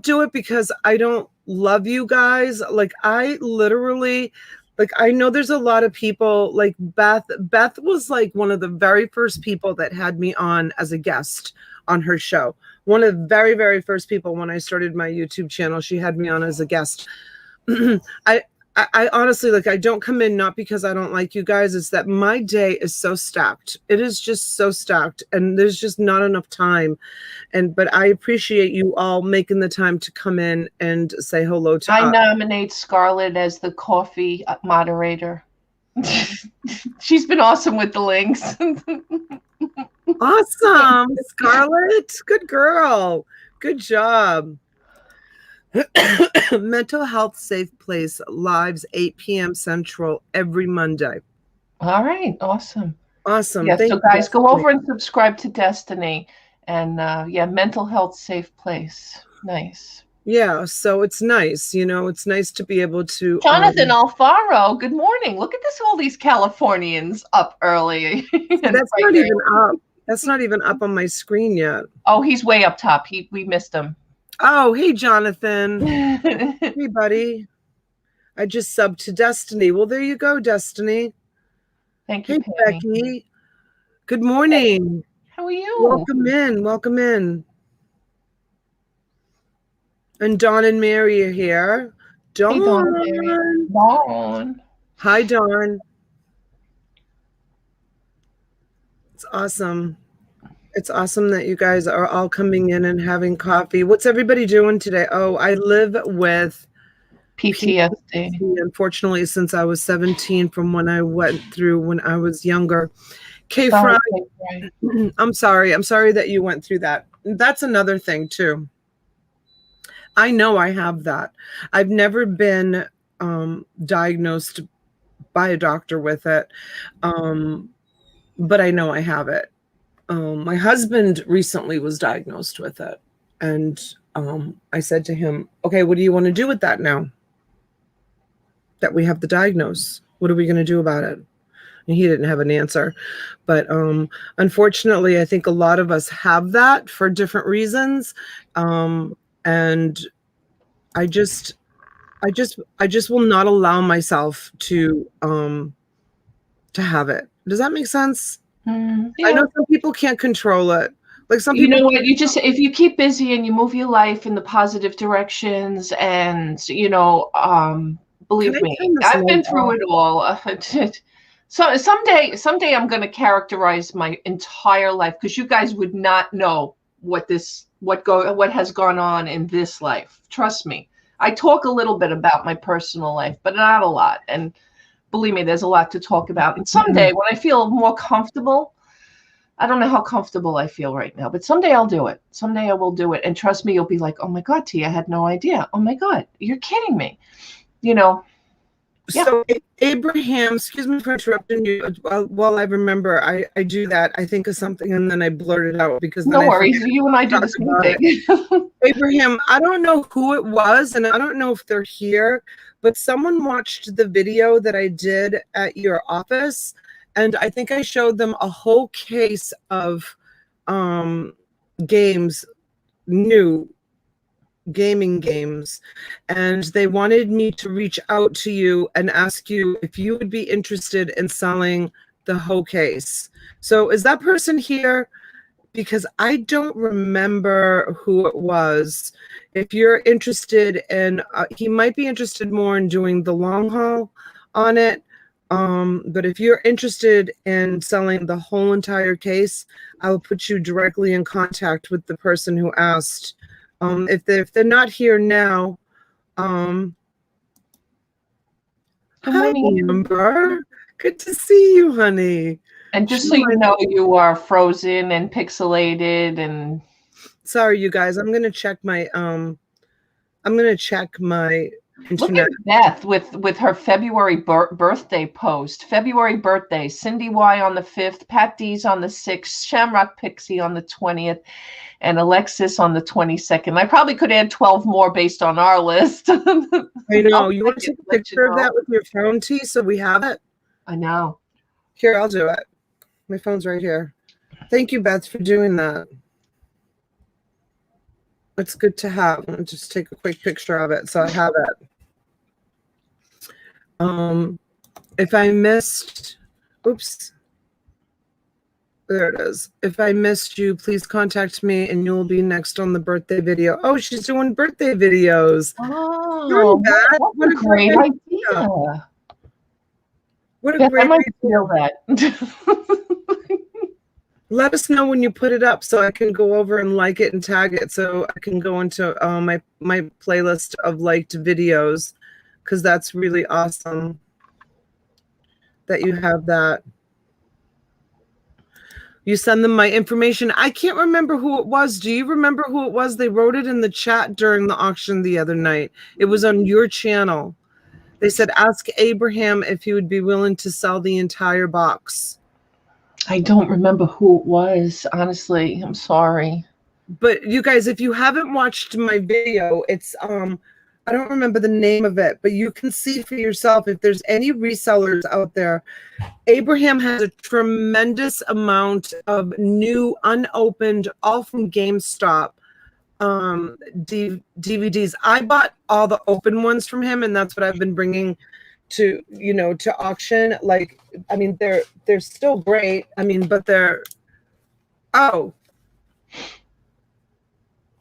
do it because I don't love you guys. Like I literally, like, I know there's a lot of people like Beth was like one of the very first people that had me on as a guest on her show. One of the very, very first people when I started my YouTube channel, she had me on as a guest. I honestly, like, I don't come in not because I don't like you guys. It's that my day is so stacked. It is just so stacked and there's just not enough time. But I appreciate you all making the time to come in and say hello to us. I nominate Scarlett as the coffee moderator. She's been awesome with the links. Awesome, Scarlett. Good girl. Good job. Mental Health Safe Place lives 8 p.m. Central every Monday. All right. Awesome. Awesome. Yeah, so guys, go over and subscribe to Destiny. And yeah, Mental Health Safe Place. Nice. Yeah, so it's nice, you know, it's nice to be able to. Jonathan Alfaro, good morning. Look at this, all these Californians up early. That's not even up. That's not even up on my screen yet. Oh, he's way up top. We missed him. Oh, hey, Jonathan. Hey, buddy. I just subbed to Destiny. Well, there you go, Destiny. Thank you, hey, Becky. Good morning. Hey, how are you? Welcome in. Welcome in. And Dawn and Mary are here. Dawn. Hey, Dawn and Mary. Dawn. Hi, Dawn. It's awesome. It's awesome that you guys are all coming in and having coffee. What's everybody doing today? Oh, I live with PTSD. Unfortunately, since I was 17 from when I went through when I was younger. Kay Fry, I'm sorry. I'm sorry that you went through that. That's another thing too. I know I have that. I've never been diagnosed by a doctor with it, but I know I have it. My husband recently was diagnosed with it, and I said to him, okay, what do you want to do with that now that we have the diagnose? What are we going to do about it? And he didn't have an answer. But unfortunately, I think a lot of us have that for different reasons. And I just will not allow myself to have it. Does that make sense? Yeah. I know some people can't control it. Like some people, you know what, you just, if you keep busy and you move your life in the positive directions, and believe me, I've been through it all. So someday I'm going to characterize my entire life, because you guys would not know what has gone on in this life. Trust me. I talk a little bit about my personal life, but not a lot. And believe me, there's a lot to talk about. And someday when I feel more comfortable, I don't know how comfortable I feel right now, but someday I'll do it. Someday I will do it. And trust me, you'll be like, oh my God, T, I had no idea. Oh my God, you're kidding me. You know? Yeah. So Abraham, excuse me for interrupting you. While I remember, I do that. I think of something and then I blurt it out because no worries. You and I do the same thing. Abraham, I don't know who it was, and I don't know if they're here, but someone watched the video that I did at your office, and I think I showed them a whole case of games, new gaming games, and they wanted me to reach out to you and ask you if you would be interested in selling the whole case. So is that person here? Because I don't remember who it was. If you're interested in, he might be interested more in doing the long haul on it. But if you're interested in selling the whole entire case, I will put you directly in contact with the person who asked. If they're not here now, hi Amber, good to see you, honey. And just so you know, you are frozen and pixelated and. Sorry, you guys. I'm gonna check my internet. Look at Beth with her February birthday post. February birthday. Cindy Y on the 5th, Pat D's on the 6th, Shamrock Pixie on the 20th, and Alexis on the 22nd. I probably could add 12 more based on our list. I know. You want to take a picture of that with your phone, T, so we have it? I know. Here, I'll do it. My phone's right here. Thank you, Beth, for doing that. It's good to have. I'll just take a quick picture of it so I have it. If I missed, oops, there it is. If I missed you, please contact me and you'll be next on the birthday video. Oh, she's doing birthday videos. Oh, what a great idea. What a great idea. Feel that. Let us know when you put it up so I can go over and like it and tag it so I can go into my playlist of liked videos, because that's really awesome that you have that. You send them my information. I can't remember who it was. Do you remember who it was? They wrote it in the chat during the auction the other night. It was on your channel. They said, ask Abraham if he would be willing to sell the entire box. I don't remember who it was, honestly. I'm sorry. But you guys, if you haven't watched my video, it's I don't remember the name of it, but you can see for yourself if there's any resellers out there. Abraham has a tremendous amount of new, unopened, all from GameStop DVDs. I bought all the open ones from him, and that's what I've been bringing to, to auction. Like, I mean, they're still great. I mean, but they're, oh,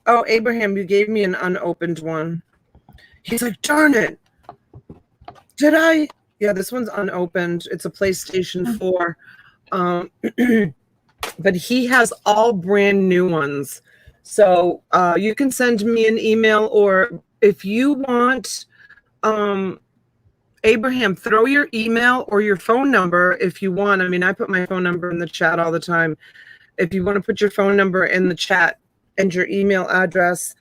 Abraham, you gave me an unopened one. He's like, darn it. Did I? Yeah, this one's unopened. It's a PlayStation 4. But he has all brand new ones. So you can send me an email, or if you want, Abraham, throw your email or your phone number if you want. I mean, I put my phone number in the chat all the time. If you want to put your phone number in the chat and your email address,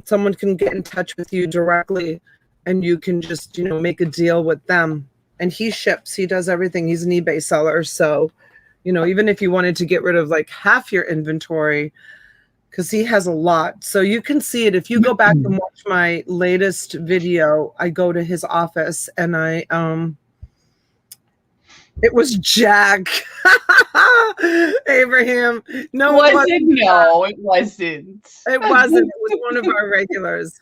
someone can get in touch with you directly and you can just, you know, make a deal with them. And he ships, he does everything. He's an eBay seller. So, you know, even if you wanted to get rid of like half your inventory, because he has a lot. So you can see it. If you go back and watch my latest video, I go to his office and it was Jack. Abraham. No, was it? No, it wasn't. It wasn't. It was one of our regulars.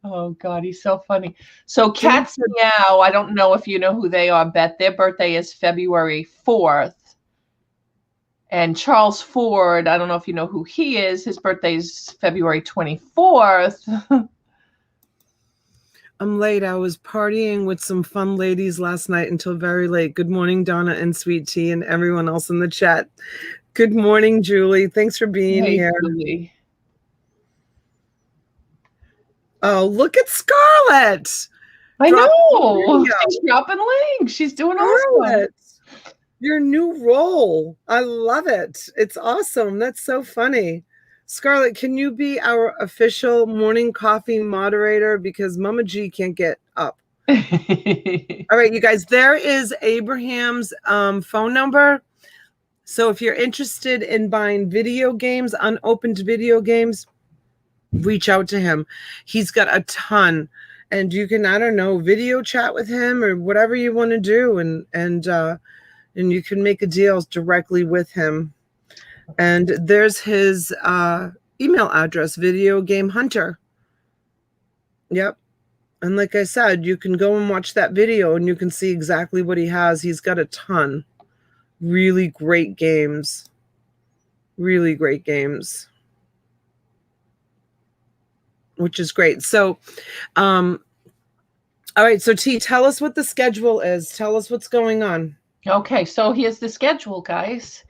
Oh God, he's so funny. So Cat's Meow, I don't know if you know who they are, Beth. Their birthday is February 4th. And Charles Ford, I don't know if you know who he is. His birthday is February 24th. I'm late. I was partying with some fun ladies last night until very late. Good morning, Donna and Sweet Tea and everyone else in the chat. Good morning, Julie. Thanks for being here. Julie. Oh, look at Scarlett. I know. She's dropping links. She's doing awesome. Your new role. I love it. It's awesome. That's so funny. Scarlett, can you be our official morning coffee moderator? Because Mama G can't get up. All right, you guys, there is Abraham's phone number. So if you're interested in buying video games, unopened video games, reach out to him. He's got a ton. And you can, I don't know, video chat with him or whatever you want to do. And you can make a deal directly with him. And there's his email address, Video Game Hunter. Yep. And like I said, you can go and watch that video and you can see exactly what he has. He's got a ton. Really great games. Really great games. Which is great. So, all right. So T, tell us what the schedule is. Tell us what's going on. Okay. So here's the schedule, guys.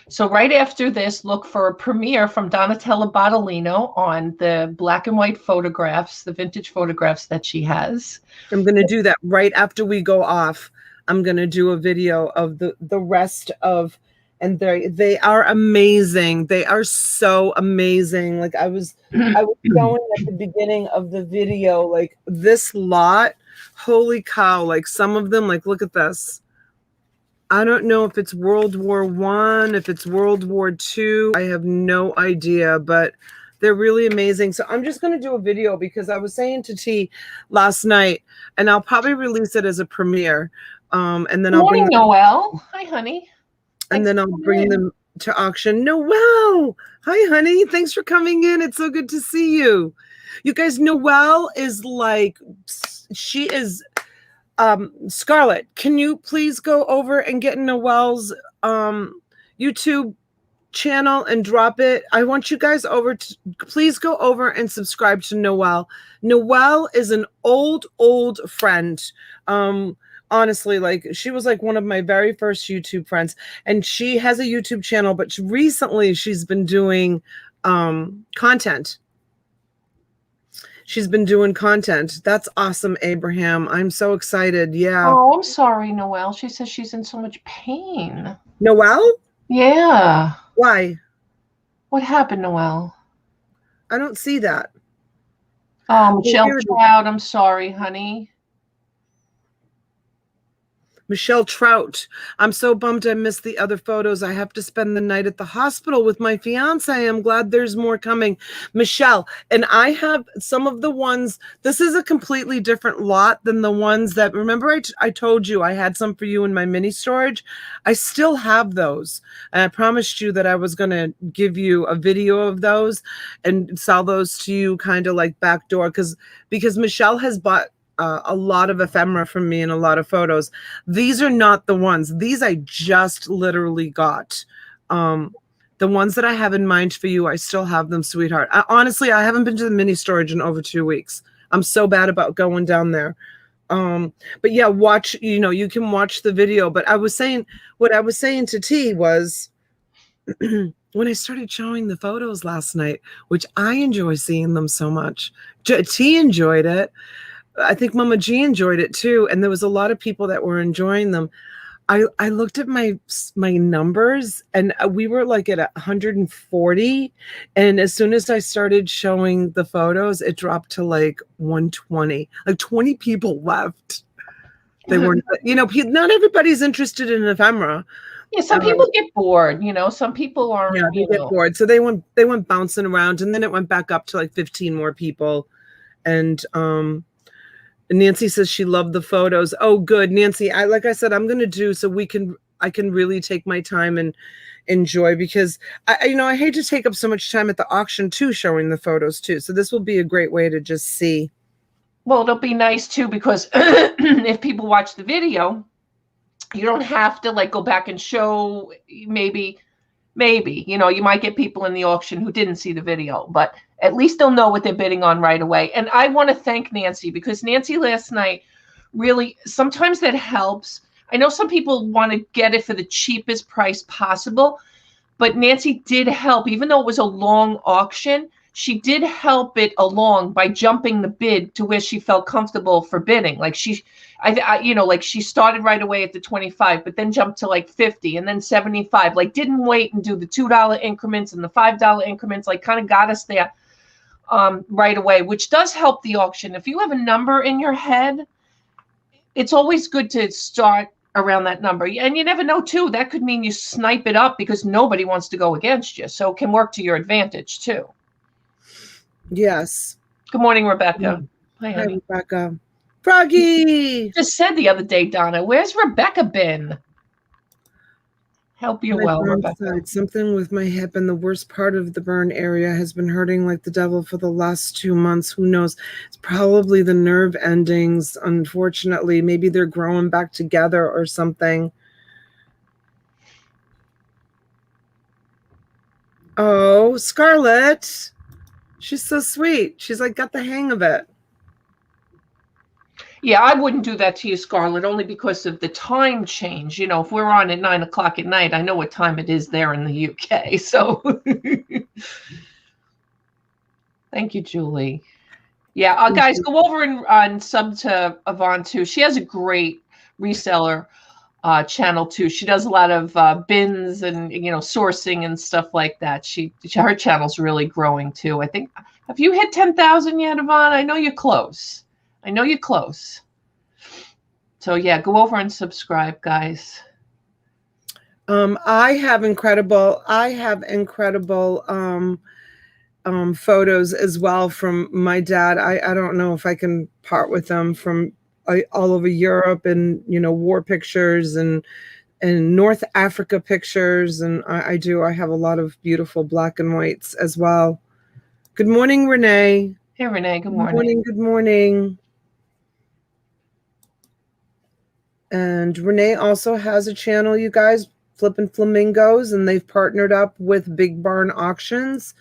So right after this, look for a premiere from Donatella Botolino on the black and white photographs, the vintage photographs that she has. I'm going to do that right after we go off. I'm going to do a video of the rest of, and they are amazing. They are so amazing. Like I was showing at the beginning of the video, like this lot, holy cow, like some of them, like look at this. I don't know if it's World War I, if it's World War II. I have no idea, but they're really amazing. So I'm just going to do a video because I was saying to T last night, and I'll probably release it as a premiere. And then I'll bring Noelle. Hi, honey. And then I'll bring them to auction. Noelle. Hi, honey. Thanks for coming in. It's so good to see you. You guys, Noelle is like, she is... Scarlett, can you please go over and get Noelle's YouTube channel and drop it? I want you guys please go over and subscribe to Noelle. Noelle is an old friend. Honestly, like she was like one of my very first YouTube friends, and she has a YouTube channel, but recently she's been doing content. She's been doing content. That's awesome, Abraham. I'm so excited. Yeah. Oh, I'm sorry, Noelle. She says she's in so much pain. Noelle? Yeah. Why? What happened, Noelle? I don't see that. Oh, Michelle Trout. I'm sorry, honey. Michelle Trout. I'm so bummed I missed the other photos. I have to spend the night at the hospital with my fiance. I'm glad there's more coming. Michelle, and I have some of the ones, this is a completely different lot than the ones that, remember I told you I had some for you in my mini storage? I still have those. And I promised you that I was going to give you a video of those and sell those to you kind of like backdoor because Michelle has bought a lot of ephemera from me and a lot of photos. These are not the ones. These I just literally got. The ones that I have in mind for you, I still have them, sweetheart. Honestly, I haven't been to the mini storage in over 2 weeks. I'm so bad about going down there. But yeah, watch, you can watch the video. But what I was saying to T was when I started showing the photos last night, which I enjoy seeing them so much. T enjoyed it. I think Mama G enjoyed it too. And there was a lot of people that were enjoying them. I looked at my numbers, and we were like at 140, and as soon as I started showing the photos, it dropped to like 120. Like 20 people left. They weren't, not everybody's interested in ephemera. Yeah, some people get bored, some people aren't, Yeah, they get bored. So they went bouncing around, and then it went back up to like 15 more people. And Nancy says she loved the photos. Oh, good, Nancy. Like I said, I'm gonna do so I can really take my time and enjoy, because I hate to take up so much time at the auction too, showing the photos too. So this will be a great way to just see. Well, it'll be nice too, because if people watch the video, you don't have to like go back and show. Maybe, you might get people in the auction who didn't see the video, but at least they'll know what they're bidding on right away. And I want to thank Nancy, because Nancy last night really, sometimes that helps. I know some people want to get it for the cheapest price possible, but Nancy did help. Even though it was a long auction, she did help it along by jumping the bid to where she felt comfortable for bidding. Like she started right away at the 25, but then jumped to like 50 and then 75. Like didn't wait and do the $2 increments and the $5 increments. Like kind of got us there right away, which does help the auction. If you have a number in your head, it's always good to start around that number. And you never know too, that could mean you snipe it up because nobody wants to go against you. So it can work to your advantage too. Yes. Good morning, Rebecca. Hi, honey. Rebecca. Froggy. Just said the other day, Donna, where's Rebecca been? Help you well, Rebecca. Something with my hip, and the worst part of the burn area has been hurting like the devil for the last 2 months. Who knows? It's probably the nerve endings, unfortunately. Maybe they're growing back together or something. Oh, Scarlett. She's so sweet. She's like got the hang of it. Yeah, I wouldn't do that to you, Scarlett, only because of the time change. If we're on at 9 o'clock at night, I know what time it is there in the UK. So thank you, Julie. Yeah, guys, go over and sub to Yvonne too. She has a great reseller channel too. She does a lot of bins and sourcing and stuff like that. Her channel's really growing too. I think, have you hit 10,000 yet, Yvonne? I know you're close. So yeah, go over and subscribe, guys. I have incredible photos as well from my dad. I don't know if I can part with them, from all over Europe, and war pictures and North Africa pictures, and I have a lot of beautiful black and whites as well. Good morning, Renee. Hey, Renee. Good morning. Good morning. And Renee also has a channel, you guys, Flippin' Flamingos, and they've partnered up with Big Barn Auctions.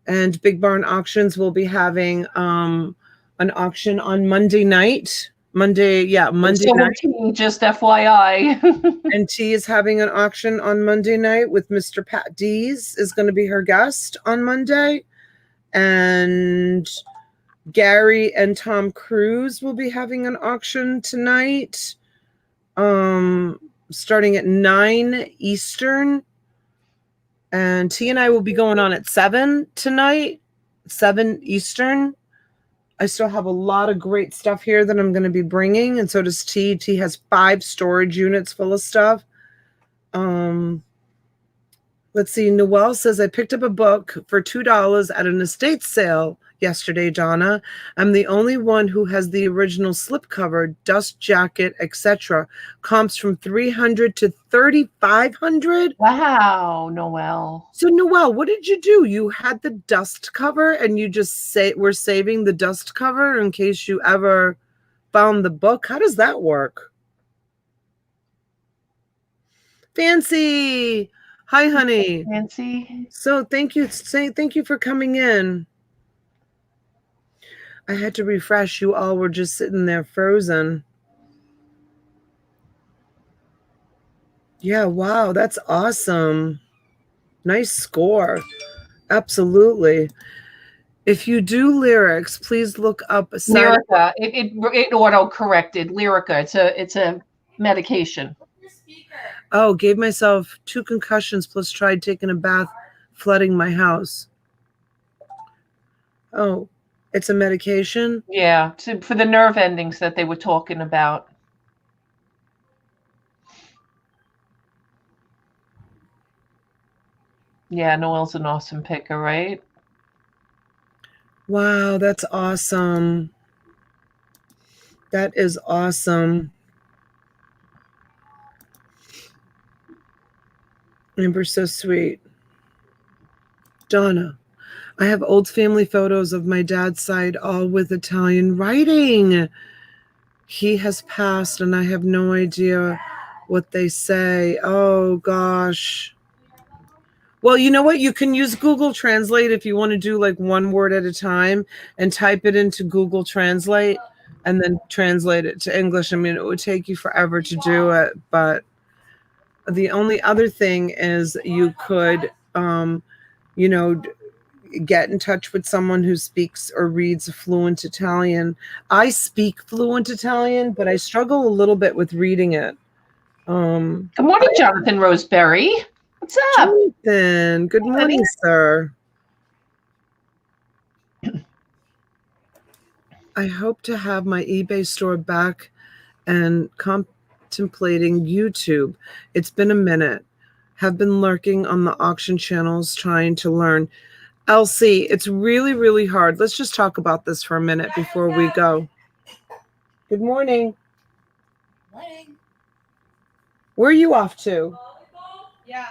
And Big Barn Auctions will be having an auction on Monday night. Monday night. Just FYI. And T is having an auction on Monday night with Mr. Pat Dees is going to be her guest on Monday. And Gary and Tom Cruise will be having an auction tonight, starting at 9 Eastern. And T and I will be going on at 7 tonight, 7 Eastern. I still have a lot of great stuff here that I'm going to be bringing, and so does T. T has 5 storage units full of stuff. Let's see. Noelle says, I picked up a book for $2 at an estate sale yesterday, Donna. I'm the only one who has the original slipcover, dust jacket, etc. Comps from $300 to $3,500. Wow, Noelle. So Noelle, what did you do? You had the dust cover, and you just we're saving the dust cover in case you ever found the book. How does that work? Fancy. Hi, honey. Fancy. So thank you for coming in. I had to refresh. You all were just sitting there frozen. Yeah, wow, that's awesome. Nice score. Absolutely. If you do lyrics, please look up Lyrica. It auto corrected Lyrica. It's a medication. Oh, gave myself 2 concussions plus tried taking a bath, flooding my house. Oh, it's a medication? Yeah, for the nerve endings that they were talking about. Yeah, Noel's an awesome picker, right? Wow, that's awesome. That is awesome. Amber's so sweet. Donna, I have old family photos of my dad's side, all with Italian writing. He has passed, and I have no idea what they say. Oh, gosh. Well, you know what? You can use Google Translate if you want to do like one word at a time and type it into Google Translate and then translate it to English. I mean, it would take you forever to do it, but the only other thing is you could, you know, get in touch with someone who speaks or reads fluent Italian. I speak fluent Italian, but I struggle a little bit with reading it. Good morning, Jonathan Roseberry. What's up? Jonathan, good morning, sir. I hope to have my eBay store back and contemplating YouTube. It's been a minute. Have been lurking on the auction channels trying to learn. Elsie, it's really, really hard. Let's just talk about this for a minute before we go. Good morning. Morning. Where are you off to? Yeah.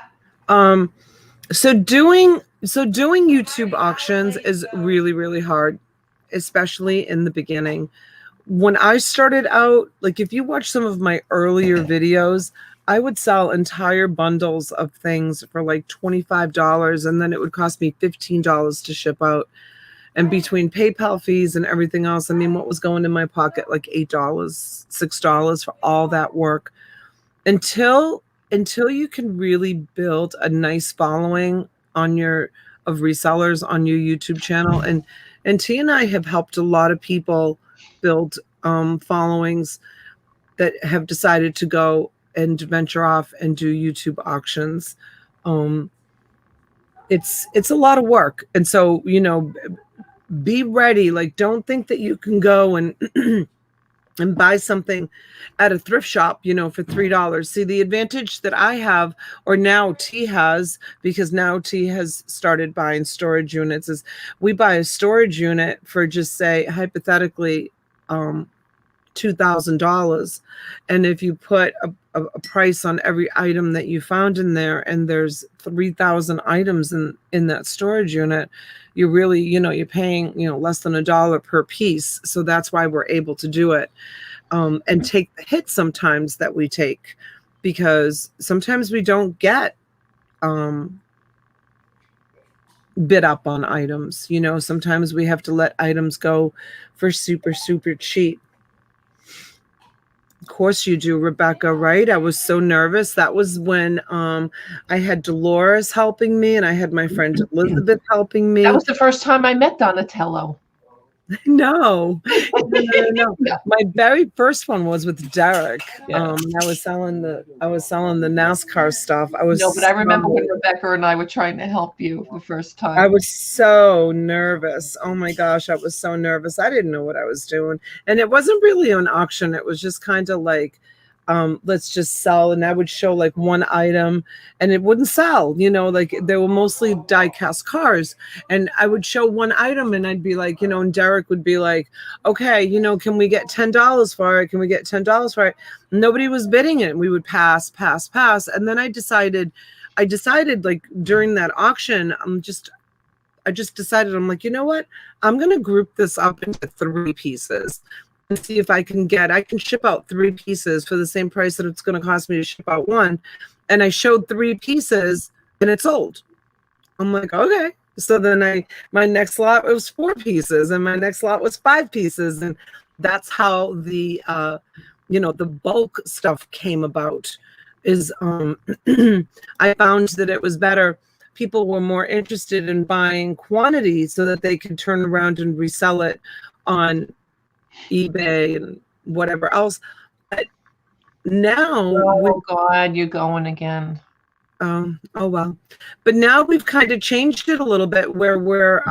So doing YouTube auctions is really, really hard, especially in the beginning. When I started out, like if you watch some of my earlier videos, I would sell entire bundles of things for like $25, and then it would cost me $15 to ship out. And between PayPal fees and everything else, I mean, what was going in my pocket? Like $8, $6 for all that work. Until you can really build a nice following of resellers on your YouTube channel. And T and I have helped a lot of people build followings that have decided to go and venture off and do YouTube auctions. It's a lot of work. And so, be ready. Like, don't think that you can go and and buy something at a thrift shop, for $3. See, the advantage that I have, or now T has, because now T has started buying storage units, is we buy a storage unit for just say, hypothetically, $2,000. And if you put a price on every item that you found in there, and there's 3,000 items in that storage unit, you're really, you're paying, less than $1 per piece. So that's why we're able to do it. And take the hit sometimes that we take, because sometimes we don't get bid up on items. Sometimes we have to let items go for super, super cheap. Of course you do, Rebecca, right? I was so nervous. That was when I had Dolores helping me, and I had my friend Elizabeth helping me. That was the first time I met Donatello. No. My very first one was with Derek. Yeah. I was selling the NASCAR stuff. But I remember when Rebecca and I were trying to help you the first time. I was so nervous. Oh my gosh, I was so nervous. I didn't know what I was doing. And it wasn't really an auction. It was just kind of like, let's just sell. And I would show like one item and it wouldn't sell, like they were mostly die cast cars. And I would show one item and I'd be like, and Derek would be like, okay, can we get $10 for it? Can we get $10 for it? Nobody was bidding it. We would pass. And then I decided like during that auction, I just decided, I'm like, you know what? I'm going to group this up into 3 pieces and see if I can ship out 3 pieces for the same price that it's going to cost me to ship out one. And I showed 3 pieces and it sold. I'm like, okay. So then my next lot was 4 pieces and my next lot was 5 pieces. And that's how the, the bulk stuff came about. Is I found that it was better. People were more interested in buying quantity so that they could turn around and resell it on eBay and whatever else. But now, Oh God, you're going again. oh well, but now we've kind of changed it a little bit where we're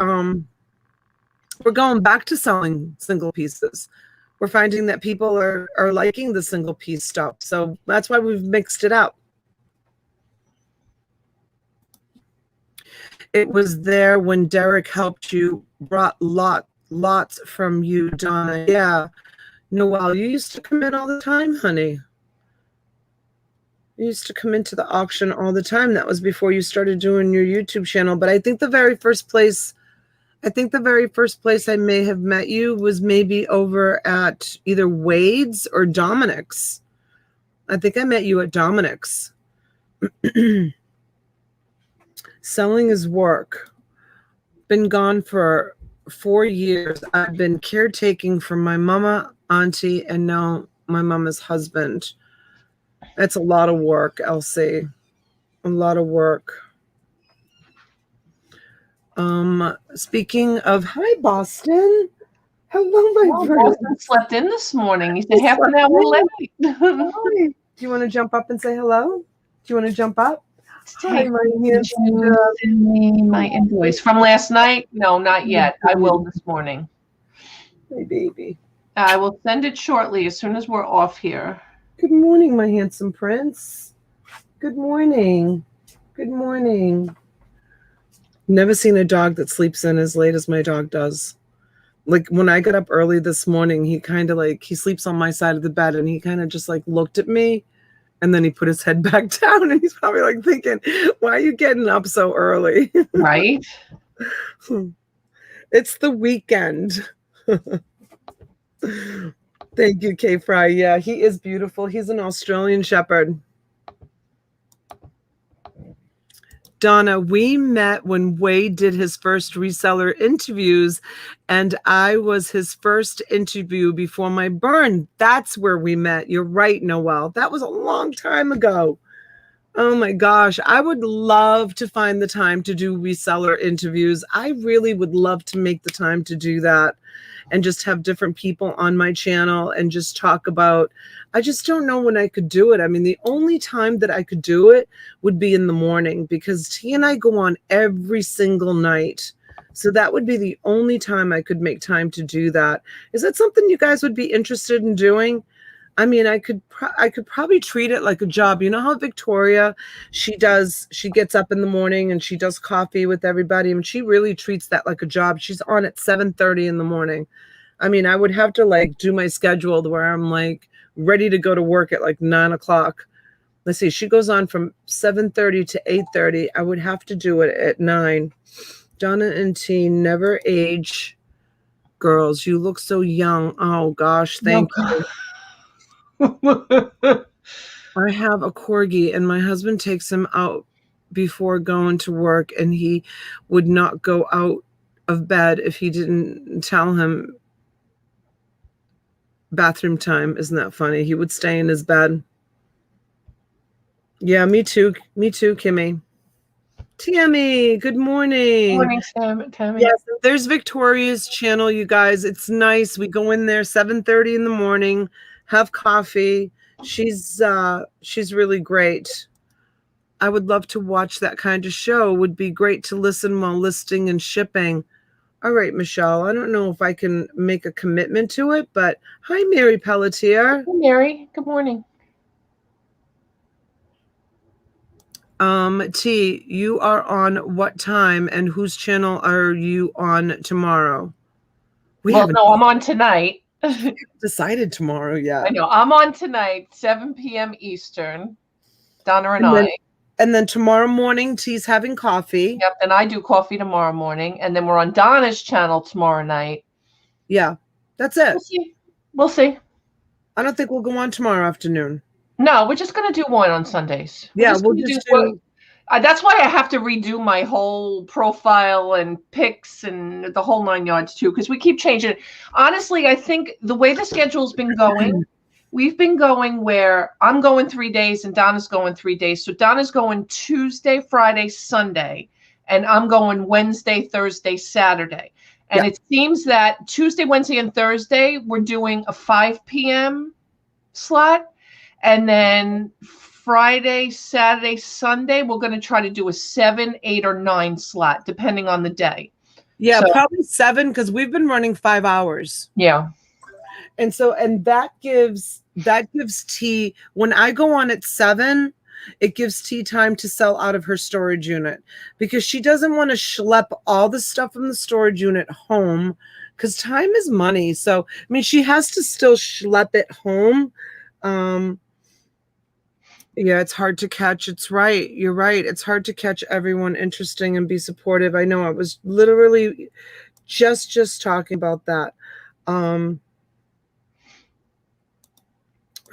going back to selling single pieces. We're finding that people are liking the single piece stuff. So that's why we've mixed it up. It was there when Derek helped you, brought lots from you, Donna. Yeah. Noelle, you used to come in all the time, honey. You used to come into the auction all the time. That was before you started doing your YouTube channel. But I think the very first place I may have met you was maybe over at either Wade's or Dominic's. I think I met you at Dominic's. Selling is work. Been gone for 4 years. I've been caretaking for my mama, auntie, and now my mama's husband. That's a lot of work, Elsie. A lot of work. Speaking of, hi, Boston. Hello, my friend. Boston slept in this morning. He said half an hour late. Hi. Do you want to jump up and say hello? Do you want to jump up? Hi, my my invoice from last night. No, not yet. I will this morning. Hey, baby. I will send it shortly as soon as we're off here. Good morning, my handsome prince. Good morning. Good morning. Never seen a dog that sleeps in as late as my dog does. Like when I got up early this morning, he kind of like, he sleeps on my side of the bed and he kind of just like looked at me and then he put his head back down and he's probably like thinking, why are you getting up so early? Right. It's the weekend. Thank you, K Fry. Yeah, he is beautiful. He's an Australian Shepherd. Donna, we met when Wade did his first reseller interviews, and I was his first interview before my burn. That's where we met. You're right, Noelle. That was a long time ago. Oh my gosh. I would love to find the time to do reseller interviews. I really would love to make the time to do that and just have different people on my channel and just talk about, I just don't know when I could do it. I mean, the only time that I could do it would be in the morning because T and I go on every single night. So that would be the only time I could make time to do that. Is that something you guys would be interested in doing? I mean, I could probably treat it like a job. You know how Victoria, she gets up in the morning and she does coffee with everybody. And she really treats that like a job. She's on at 7:30 in the morning. I mean, I would have to like do my schedule where I'm like ready to go to work at like 9 o'clock. Let's see, she goes on from 7:30 to 8:30. I would have to do it at 9. Donna and T never age. Girls, you look so young. Oh gosh, thank you. I have a corgi and my husband takes him out before going to work and he would not go out of bed if he didn't tell him bathroom time. Isn't that funny? He would stay in his bed. Yeah, me too. Me too, Kimmy. Tammy, good morning. Good morning, Tammy. Yes, there's Victoria's channel, you guys. It's nice. We go in there 7:30 in the morning, have coffee. She's really great. I would love to watch that kind of show. Would be great to listen while listing and shipping. All right, Michelle. I don't know if I can make a commitment to it, but hi, Mary Pelletier. Hey, Mary. Good morning. T, you are on what time and whose channel are you on tomorrow? Well, no, I'm on tonight. Decided tomorrow, yeah. I know. I'm on tonight, 7 p.m. Eastern. Donna and I. And then tomorrow morning, T's having coffee. Yep, and I do coffee tomorrow morning. And then we're on Donna's channel tomorrow night. Yeah, that's it. We'll see. I don't think we'll go on tomorrow afternoon. No, we're just going to do one on Sundays. We'll just do that's why I have to redo my whole profile and pics and the whole 9 yards too, because we keep changing it. Honestly, I think the way the schedule's been going, we've been going where I'm going 3 days and Donna's going 3 days. So Donna's going Tuesday, Friday, Sunday, and I'm going Wednesday, Thursday, Saturday. And it seems that Tuesday, Wednesday, and Thursday, we're doing a 5 p.m. slot. And then Friday, Saturday, Sunday, we're going to try to do a 7, 8, or 9 slot, depending on the day. Yeah, So, probably 7 because we've been running 5 hours. yeah. And so, and that gives T, when I go on at 7, it gives T time to sell out of her storage unit because she doesn't want to schlep all the stuff from the storage unit home because time is money. So, I mean, she has to still schlep it home. Yeah, it's hard to catch. It's right. You're right. It's hard to catch everyone interesting and be supportive. I know I was literally just talking about that.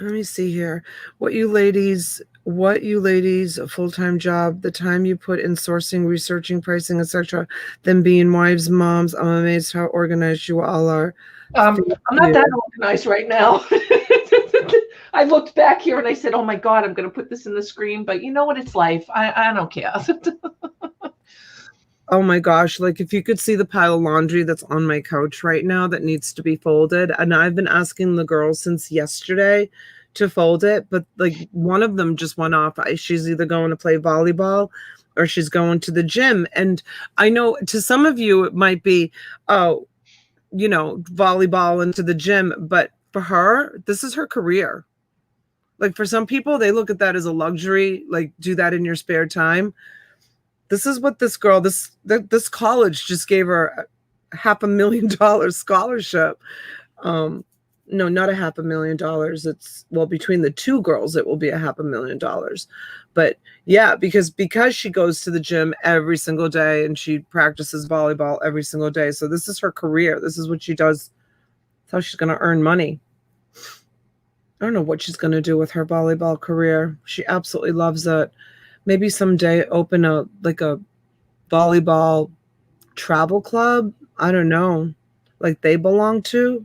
Let me see here. What you ladies, a full-time job, the time you put in sourcing, researching, pricing, etc., then being wives, moms. I'm amazed how organized you all are. I'm not that organized right now. I looked back here and I said, oh my God, I'm going to put this in the screen. But you know what? It's life. I don't care. Oh my gosh. Like if you could see the pile of laundry that's on my couch right now that needs to be folded. And I've been asking the girls since yesterday to fold it. But like one of them just went off. She's either going to play volleyball or she's going to the gym. And I know to some of you, it might be, oh, you know, volleyball into the gym. But for her, this is her career. Like for some people, they look at that as a luxury, like do that in your spare time. This is what this girl, this college just gave her a $500,000 scholarship. No, not a $500,000. It's, well, between the two girls, it will be a $500,000. But yeah, because she goes to the gym every single day and she practices volleyball every single day. So this is her career. This is what she does. That's how she's going to earn money. I don't know what she's going to do with her volleyball career. She absolutely loves it. Maybe someday open a volleyball travel club. I don't know. Like they belong to.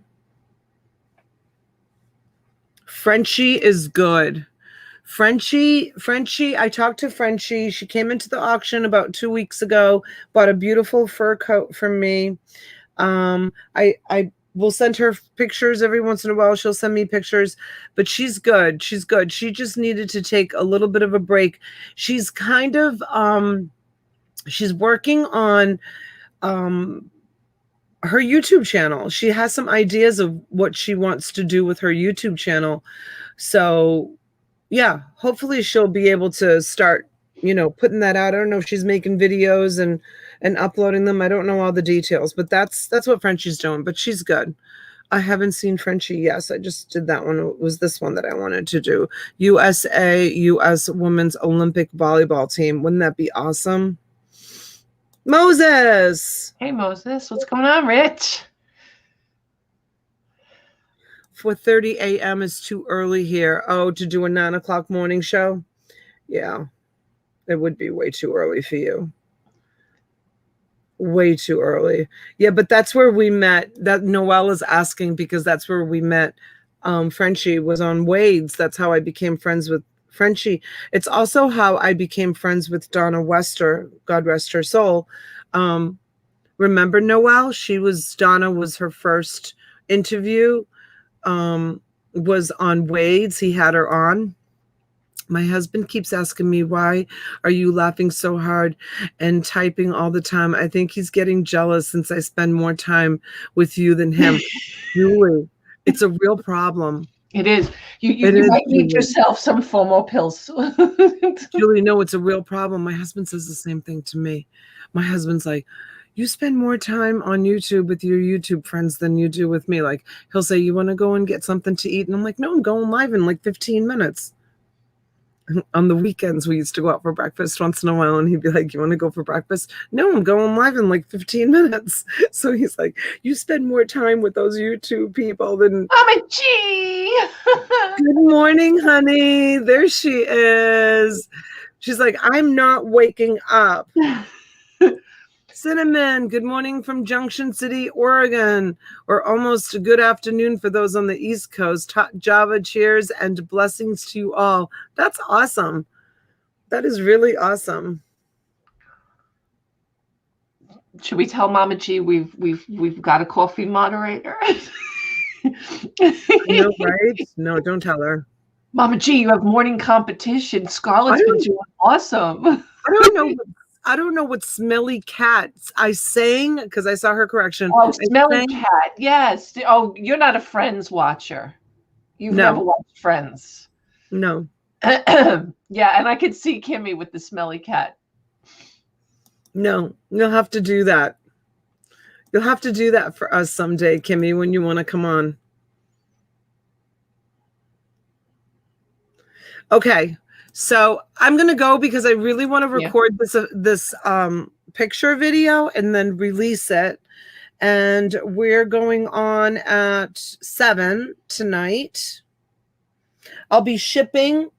Frenchie is good. Frenchie, I talked to Frenchie. She came into the auction about 2 weeks ago, bought a beautiful fur coat from me. I will send her pictures every once in a while. She'll send me pictures, but she's good. She's good. She just needed to take a little bit of a break. She's kind of, she's working on her YouTube channel. She has some ideas of what she wants to do with her YouTube channel. So yeah, hopefully she'll be able to start, you know, putting that out. I don't know if she's making videos and uploading them. I don't know all the details, but that's what Frenchie's doing, but she's good. I haven't seen Frenchie. Yes, I just did that one. It was this one that I wanted to do. U.S. Women's Olympic Volleyball Team. Wouldn't that be awesome? Moses. Hey, Moses. What's going on, Rich? 4:30 a.m. is too early here. Oh, to do a 9 o'clock morning show? Yeah, it would be way too early for you. Way too early. Yeah, but that's where we met. That Noelle is asking because that's where we met. Frenchie was on Wade's. That's how I became friends with Frenchie. It's also how I became friends with Donna Wester, God rest her soul. Remember Noelle? Donna was her first interview, was on Wade's. He had her on. My husband keeps asking me, why are you laughing so hard and typing all the time? I think he's getting jealous since I spend more time with you than him. Julie, it's a real problem. It is. You might need yourself some FOMO pills. Julie, no, it's a real problem. My husband says the same thing to me. My husband's like, you spend more time on YouTube with your YouTube friends than you do with me. Like, he'll say, you want to go and get something to eat? And I'm like, no, I'm going live in like 15 minutes. On the weekends, we used to go out for breakfast once in a while, and he'd be like, you want to go for breakfast? No, I'm going live in like 15 minutes. So he's like, you spend more time with those YouTube people than... Mama G! Good morning, honey. There she is. She's like, I'm not waking up. Cinnamon, good morning from Junction City, Oregon, or almost a good afternoon for those on the East Coast. Java, cheers and blessings to you all. That's awesome. That is really awesome. Should we tell Mama G we've got a coffee moderator? No, right? No, don't tell her. Mama G, you have morning competition. Scarlett's been doing awesome. I don't know what smelly cats I sang because I saw her correction. Oh, smelly cat. Yes. Oh, you're not a Friends watcher. You've never watched Friends. No. Yeah, and I could see Kimmy with the smelly cat. No, you'll have to do that. You'll have to do that for us someday, Kimmy, when you want to come on. Okay, so I'm going to go because I really want to record this picture video and then release it. And we're going on at 7 tonight. I'll be shipping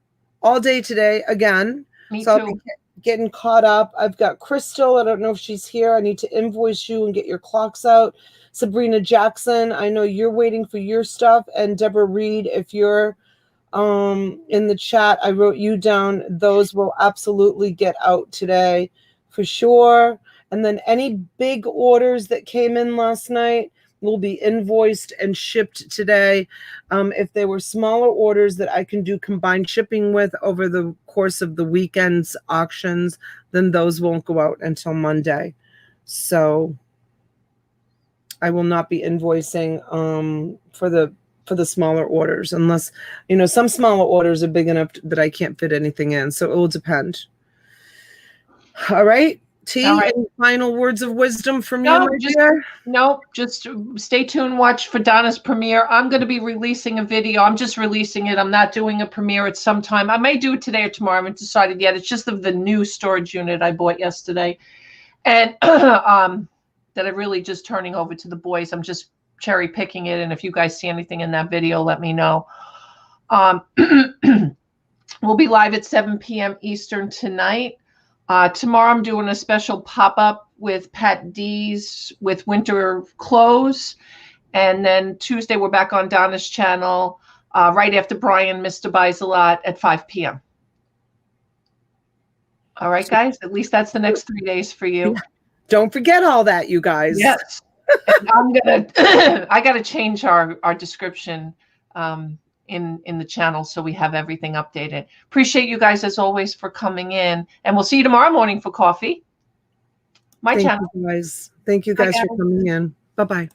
all day today again. Me so too. I'll be getting caught up. I've got Cristal. I don't know if she's here. I need to invoice you and get your clocks out. Sabrina Jackson, I know you're waiting for your stuff. And Deborah Reed, if you're in the chat, I wrote you down. Those will absolutely get out today for sure. And then any big orders that came in last night will be invoiced and shipped today. If there were smaller orders that I can do combined shipping with over the course of the weekend's auctions, then those won't go out until Monday. So I will not be invoicing for the smaller orders unless, some smaller orders are big enough that I can't fit anything in. So it will depend. All right. T, any final words of wisdom from you, my dear? Nope, just stay tuned, watch for Donna's premiere. I'm going to be releasing a video. I'm just releasing it. I'm not doing a premiere at some time. I may do it today or tomorrow. I haven't decided yet. It's just of the new storage unit I bought yesterday. And that I'm really just turning over to the boys. I'm just cherry picking it. And if you guys see anything in that video, let me know. We'll be live at 7 p.m. Eastern tonight. Tomorrow I'm doing a special pop-up with Pat D's with winter clothes. And then Tuesday we're back on Donna's channel right after Brian Mr. Buys a Lot at 5 p.m. All right, guys? At least that's the next 3 days for you. Don't forget all that, you guys. Yes. I got to change our description in the channel so we have everything updated. Appreciate you guys as always for coming in, and we'll see you tomorrow morning for coffee. Thank you guys for coming in. Bye-bye.